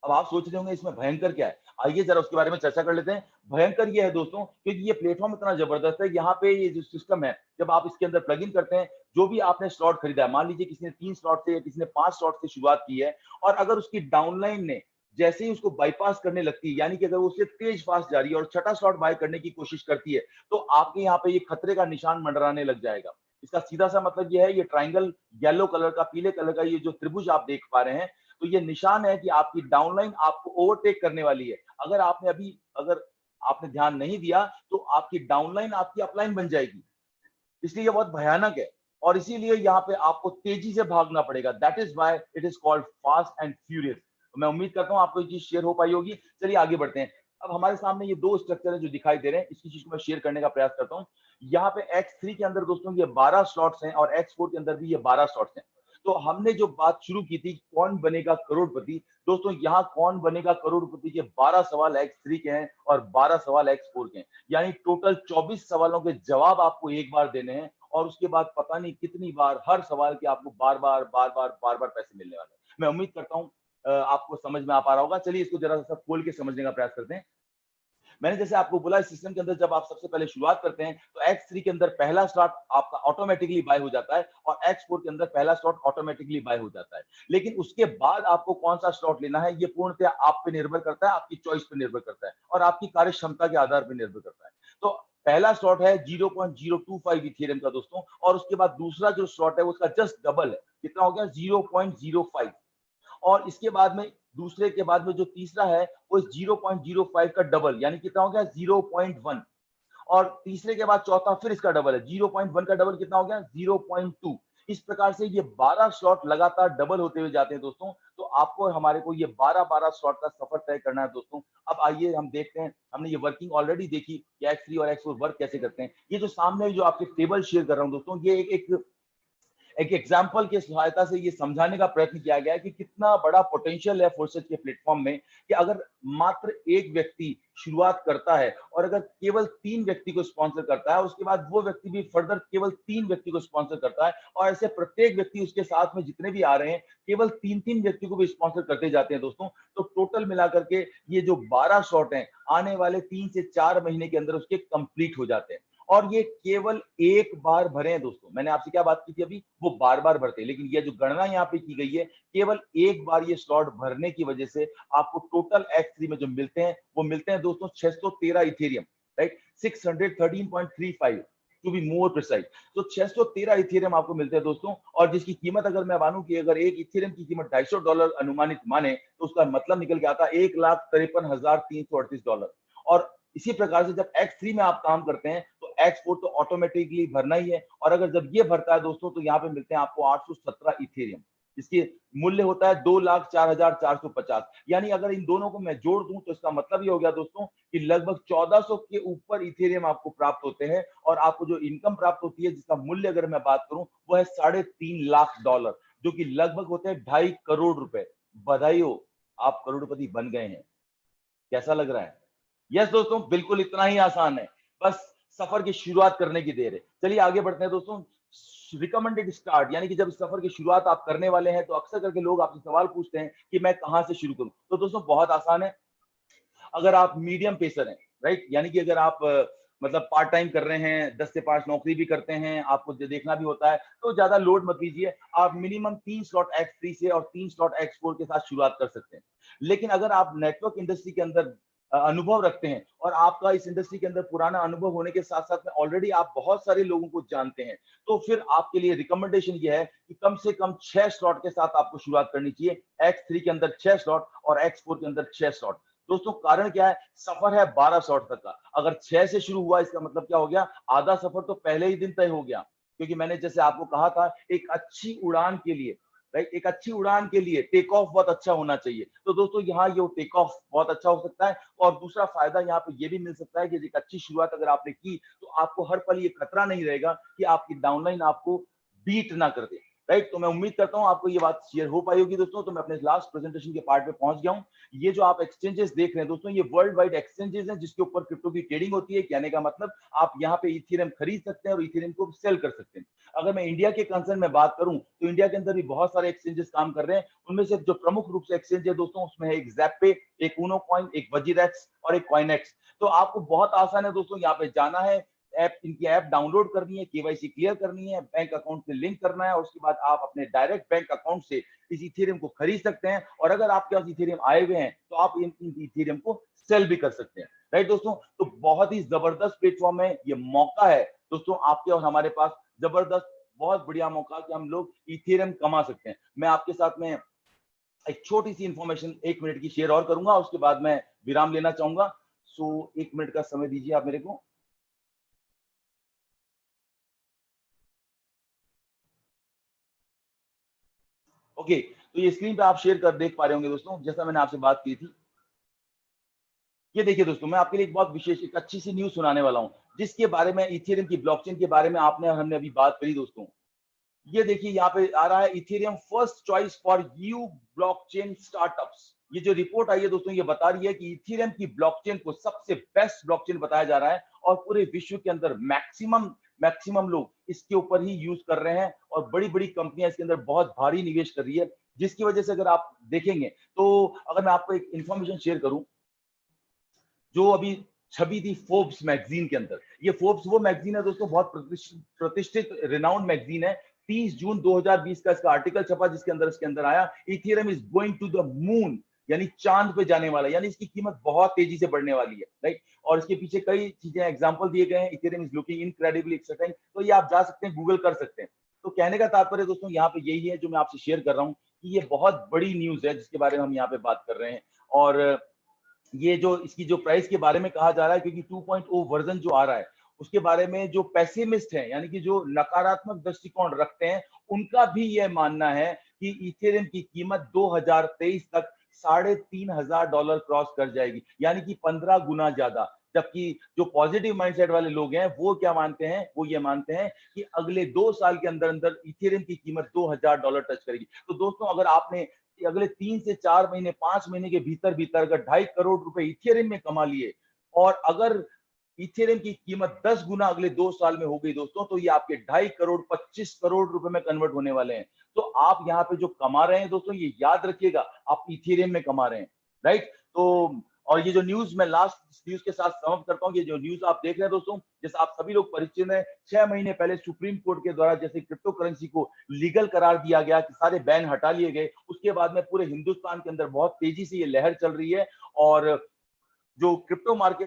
अब आप सोच रहे होंगे इसमें भयंकर क्या है, आइए जरा उसके बारे में चर्चा कर लेते हैं। भयंकर ये है दोस्तों क्योंकि ये प्लेटफॉर्म इतना जबरदस्त है। यहाँ पे ये जो सिस्टम है, जब आप इसके अंदर प्लग इन करते हैं, जो भी आपने स्लॉट खरीदा है, मान लीजिए किसी ने 3 स्लॉट से या किसी ने 5 स्लॉट से शुरुआत की है, और अगर उसकी डाउनलाइन ने जैसे ही उसको बाईपास करने लगती है, यानी कि अगर वो उससे तेज फास्ट जा रही है और छठा स्लॉट बाय करने की कोशिश करती है, तो आपके यहाँ पे ये खतरे का निशान मंडराने लग जाएगा। इसका सीधा सा मतलब ये है, ये ट्राइंगल येलो कलर का, पीले कलर का ये जो त्रिभुज आप देख पा रहे हैं, तो ये निशान है कि आपकी डाउनलाइन आपको ओवरटेक करने वाली है। अगर आपने ध्यान नहीं दिया तो आपकी डाउनलाइन आपकी अपलाइन बन जाएगी। इसलिए ये बहुत भयानक है और इसीलिए यहाँ पे आपको तेजी से भागना पड़ेगा। That is why it is called fast and furious. तो मैं उम्मीद करता हूँ आपको ये चीज शेयर हो पाई होगी। चलिए आगे बढ़ते हैं। अब हमारे सामने ये 2 स्ट्रक्चर है जो दिखाई दे रहे हैं, इसकी चीज को मैं शेयर करने का प्रयास करता हूँ। यहाँ पे X3 के अंदर दोस्तों ये 12 स्लॉट्स हैं और X4 के अंदर भी ये 12 स्लॉट्स हैं। तो हमने जो बात शुरू की थी कौन बनेगा करोड़पति, दोस्तों यहाँ कौन बनेगा करोड़पति के 12 सवाल X3 के हैं और 12 सवाल X4 के हैं, यानी टोटल 24 सवालों के जवाब आपको एक बार देने हैं और उसके बाद पता नहीं कितनी बार हर सवाल के आपको बार बार पैसे मिलने वाले हैं। मैं उम्मीद करता हूँ आपको समझ में आ पा रहा होगा। चलिए इसको जरा सा खोल के समझने का प्रयास करते हैं। मैंने जैसे आपको बोला, इस सिस्टम के अंदर जब आप सबसे पहले शुरुआत करते हैं तो X3 के अंदर पहला स्लॉट आपका ऑटोमेटिकली बाय हो जाता है और X4 के अंदर पहला स्लॉट ऑटोमेटिकली बाय हो जाता है। लेकिन उसके बाद आपको कौन सा स्लॉट लेना है ये पूर्णतः आप पे निर्भर करता है, आपकी चॉइस पे निर्भर करता है और आपकी कार्य क्षमता के आधार पर निर्भर करता है। तो पहला स्लॉट है 0.025 इथेरियम का दोस्तों, और उसके बाद दूसरा जो स्लॉट है उसका जस्ट डबल है, कितना हो गया 0.05। और इसके बाद में दूसरे के बाद में जो तीसरा है वो 0.05 का डबल, यानी कितना हो गया 0.1। और तीसरे के बाद चौथा फिर इसका डबल है, 0.1 का डबल कितना हो गया 0.2। इस प्रकार से ये 12 स्लॉट लगातार डबल होते हुए जाते हैं दोस्तों। तो आपको हमारे को ये 12 स्लॉट का सफर तय करना है दोस्तों। अब आइए हम देखते हैं, हमने ये वर्किंग ऑलरेडी देखी कि X3 और X4 वर्क कैसे करते हैं। ये जो सामने जो आपके टेबल शेयर कर रहा हूं दोस्तों, ये एक एग्जाम्पल की सहायता से ये समझाने का प्रयत्न किया गया है कि कितना बड़ा पोटेंशियल है फोर्सेज के प्लेटफॉर्म में, कि अगर मात्र एक व्यक्ति शुरुआत करता है और अगर केवल 3 व्यक्ति को स्पॉन्सर करता है, उसके बाद वो व्यक्ति भी फर्दर केवल 3 व्यक्ति को स्पॉन्सर करता है और ऐसे प्रत्येक व्यक्ति उसके साथ में जितने भी आ रहे हैं केवल 3 व्यक्ति को भी स्पॉन्सर करते जाते हैं दोस्तों। तो टोटल मिलाकर के ये जो 12 शॉट हैं आने वाले 3 से 4 महीने के अंदर उसके कंप्लीट हो जाते हैं और ये केवल एक बार भरे हैं दोस्तों। मैंने आपसे क्या बात की थी अभी, वो बार बार भरते हैं, लेकिन ये जो गणना यहाँ पे की गई है केवल एक बार ये स्लॉट भरने की वजह से आपको टोटल X3 में जो मिलते हैं वो मिलते हैं दोस्तों 613 Ethereum, right, 613.35 to be more precise. तो 613 इथेरियम आपको मिलते हैं दोस्तों, और जिसकी कीमत अगर मैं मानूं कि अगर एक इथेरियम की कीमत $250 अनुमानित माने तो उसका मतलब निकल के आता है $1,53,338। और इसी प्रकार से जब X3 में आप काम करते हैं तो X4 तो ऑटोमेटिकली भरना ही है, और अगर जब ये भरता है दोस्तों तो यहाँ पे मिलते हैं आपको 817 इथेरियम, जिसकी मूल्य होता है 2,04,450। यानी अगर इन दोनों को मैं जोड़ दूं तो इसका मतलब ये हो गया दोस्तों कि लगभग 1400 के ऊपर इथेरियम आपको प्राप्त होते हैं, और आपको जो इनकम प्राप्त होती है जिसका मूल्य अगर मैं बात करूं वो है $3.5 लाख, जो कि लगभग होते हैं 2.5 करोड़ रुपए। बधाई हो, आप करोड़पति बन गए हैं। कैसा लग रहा है? यस दोस्तों, बिल्कुल इतना ही आसान है, बस सफर की शुरुआत करने की देर है। चलिए आगे बढ़ते हैं दोस्तों। रिकमेंडेड स्टार्ट, यानी कि जब सफर की शुरुआत आप करने वाले हैं तो अक्सर करके लोग आपसे सवाल पूछते हैं कि मैं कहां से शुरू करूं। तो दोस्तों बहुत आसान है। अगर आप मीडियम पेसर हैं, राइट, यानी कि अगर आप मतलब पार्ट टाइम कर रहे हैं, 10 से 5 नौकरी भी करते हैं, आपको देखना भी होता है, तो ज्यादा लोड मत लीजिए। आप मिनिमम 3 स्लॉट X3 से और 3 स्लॉट X4 के साथ शुरुआत कर सकते हैं। लेकिन अगर आप नेटवर्क इंडस्ट्री के अंदर अनुभव रखते हैं और आपका इस इंडस्ट्री के अंदर पुराना अनुभव होने के साथ साथ में ऑलरेडी आप बहुत सारे लोगों को जानते हैं, तो फिर आपके लिए रिकमेंडेशन ये है कि कम से कम 6 स्लॉट के साथ आपको शुरुआत करनी चाहिए। X3 के अंदर 6 स्लॉट और X4 के अंदर 6 स्लॉट। दोस्तों कारण क्या है, सफर है 12 शॉट तक का। अगर 6 से शुरू हुआ, इसका मतलब क्या हो गया, आधा सफर तो पहले ही दिन तय हो गया। क्योंकि मैंने जैसे आपको कहा था, एक अच्छी उड़ान के लिए, राइट, एक अच्छी उड़ान के लिए टेक ऑफ बहुत अच्छा होना चाहिए। तो दोस्तों यहाँ ये टेक ऑफ बहुत अच्छा हो सकता है। और दूसरा फायदा यहाँ पे ये भी मिल सकता है कि एक अच्छी शुरुआत अगर आपने की तो आपको हर पल ये खतरा नहीं रहेगा कि आपकी डाउनलाइन आपको बीट ना कर दे, राइट। तो मैं उम्मीद करता हूं आपको ये बात शेयर हो पाई होगी दोस्तों। तो मैं अपने लास्ट प्रेजेंटेशन के पार्ट पे पहुंच गया हूं। ये जो आप एक्सचेंजेस देख रहे हैं दोस्तों, ये वर्ल्ड वाइड एक्सचेंजेस हैं जिसके ऊपर क्रिप्टो की ट्रेडिंग होती है। कहने का मतलब आप यहाँ पे इथेरियम खरीद सकते हैं और इथेरियम को सेल कर सकते हैं। अगर मैं इंडिया के कंसर्न में बात करूं तो इंडिया के अंदर भी बहुत सारे एक्सचेंजेस काम कर रहे हैं। उनमें से जो प्रमुख रूप से एक्सचेंज है दोस्तों, उसमें है एक ज़ैपे, एक ऊनो कॉइन, एक वजीरेक्स और एक कॉइनेक्स। तो आपको बहुत आसान है दोस्तों, यहाँ पे जाना है, इनकी ऐप डाउनलोड करनी है, केवाईसी क्लियर करनी है, बैंक अकाउंट से लिंक करना है और उसके बाद आप अपने डायरेक्ट बैंक अकाउंट से इस इथेरियम को खरीद सकते हैं। और अगर आपके पास इथेरियम आए हुए हैं तो आप इन इथेरियम को सेल भी कर सकते हैं, राइट दोस्तों। तो बहुत ही जबरदस्त प्लेटफॉर्म है, ये मौका है दोस्तों आपके और हमारे पास, जबरदस्त, बहुत बढ़िया मौका कि हम लोग इथेरियम कमा सकते हैं। मैं आपके साथ में एक छोटी सी इंफॉर्मेशन 1 मिनट की शेयर और करूंगा, उसके बाद मैं विराम लेना चाहूंगा। सो 1 मिनट का समय दीजिए आप मेरे को। ओके, तो ये स्क्रीन पे आप शेयर कर देख पा रहे होंगे दोस्तों, जैसा मैंने आपसे बात की थी। ये देखिए दोस्तों, मैं आपके लिए एक बहुत विशेष, एक अच्छी सी न्यूज़ सुनाने वाला हूँ, जिसके बारे में, इथेरियम की ब्लॉकचेन के बारे में आपने और हमने अभी बात करी दोस्तों। ये देखिए यहाँ पे आ रहा है, Ethereum first choice for you blockchain startups. ये जो रिपोर्ट आई है दोस्तों, ये बता रही है कि इथेरियम की ब्लॉकचेन को सबसे बेस्ट ब्लॉकचेन बताया जा रहा है और पूरे विश्व के अंदर मैक्सिमम मैक्सिमम लोग इसके ऊपर ही यूज कर रहे हैं और बड़ी-बड़ी कंपनियां इसके अंदर बहुत भारी निवेश कर रही है। जिसकी वजह से अगर आप देखेंगे तो, अगर मैं आपको एक इंफॉर्मेशन शेयर करूं, जो अभी छवि थी फोर्ब्स मैगजीन के अंदर। ये फोर्ब्स वो मैगजीन है दोस्तों, बहुत प्रतिष्ठित रिनाउंड मैगजीन है। 30 जून 2020 का इसका आर्टिकल छपा, जिसके अंदर इसके अंदर आया, Ethereum is going to the moon, यानी चांद पे जाने वाला, यानी इसकी कीमत बहुत तेजी से बढ़ने वाली है, राइट। और इसके पीछे कई चीजें, एग्जांपल दिए गए हैं। Ethereum is looking incredibly exciting, तो ये आप जा सकते हैं, गूगल कर सकते हैं। तो कहने का तात्पर्य दोस्तों यहाँ पे यही है जो मैं आपसे शेयर कर रहा हूँ, कि ये बहुत बड़ी न्यूज है जिसके बारे में हम यहाँ पे बात कर रहे हैं। और ये जो इसकी जो प्राइस के बारे में कहा जा रहा है, क्योंकि 2.0 वर्जन जो आ रहा है, उसके बारे में जो पेसिमिस्ट हैं, यानी कि जो नकारात्मक दृष्टिकोण रखते हैं, उनका भी यह मानना है कि इथेरियम की कीमत 2023 तक $3,500 क्रॉस कर जाएगी, यानी कि 15 गुना ज्यादा। जबकि जो पॉजिटिव माइंडसेट वाले लोग हैं, वो क्या मानते हैं, वो ये मानते हैं कि अगले 2 साल के अंदर अंदर इथेरियम की कीमत $2,000 टच करेगी। तो दोस्तों, अगर आपने अगले 3 से 4 महीने, 5 महीने के भीतर भीतर अगर 2.5 करोड़ रुपए इथेरियम में कमा लिए, और अगर इथेरियम की कीमत 10 गुना अगले 2 साल में हो गई दोस्तों, तो ये आपके 2.5 करोड़ 25 करोड़ रुपए में कन्वर्ट होने वाले हैं। तो आप यहाँ पे जो कमा रहे हैं दोस्तों, ये याद रखिएगा, आप इथेरियम में कमा रहे हैं, राइट। तो और ये जो न्यूज, मैं लास्ट न्यूज के साथ समाप्त करता हूँ। ये जो न्यूज आप देख रहे हैं दोस्तों, जैसे आप सभी लोग परिचित हैं, 6 महीने पहले सुप्रीम कोर्ट के द्वारा जैसे क्रिप्टो करेंसी को लीगल करार दिया गया, कि सारे बैन हटा लिए गए, उसके बाद में पूरे हिंदुस्तान के अंदर बहुत तेजी से ये लहर चल रही है। और जो क्रिप्टो मार्केट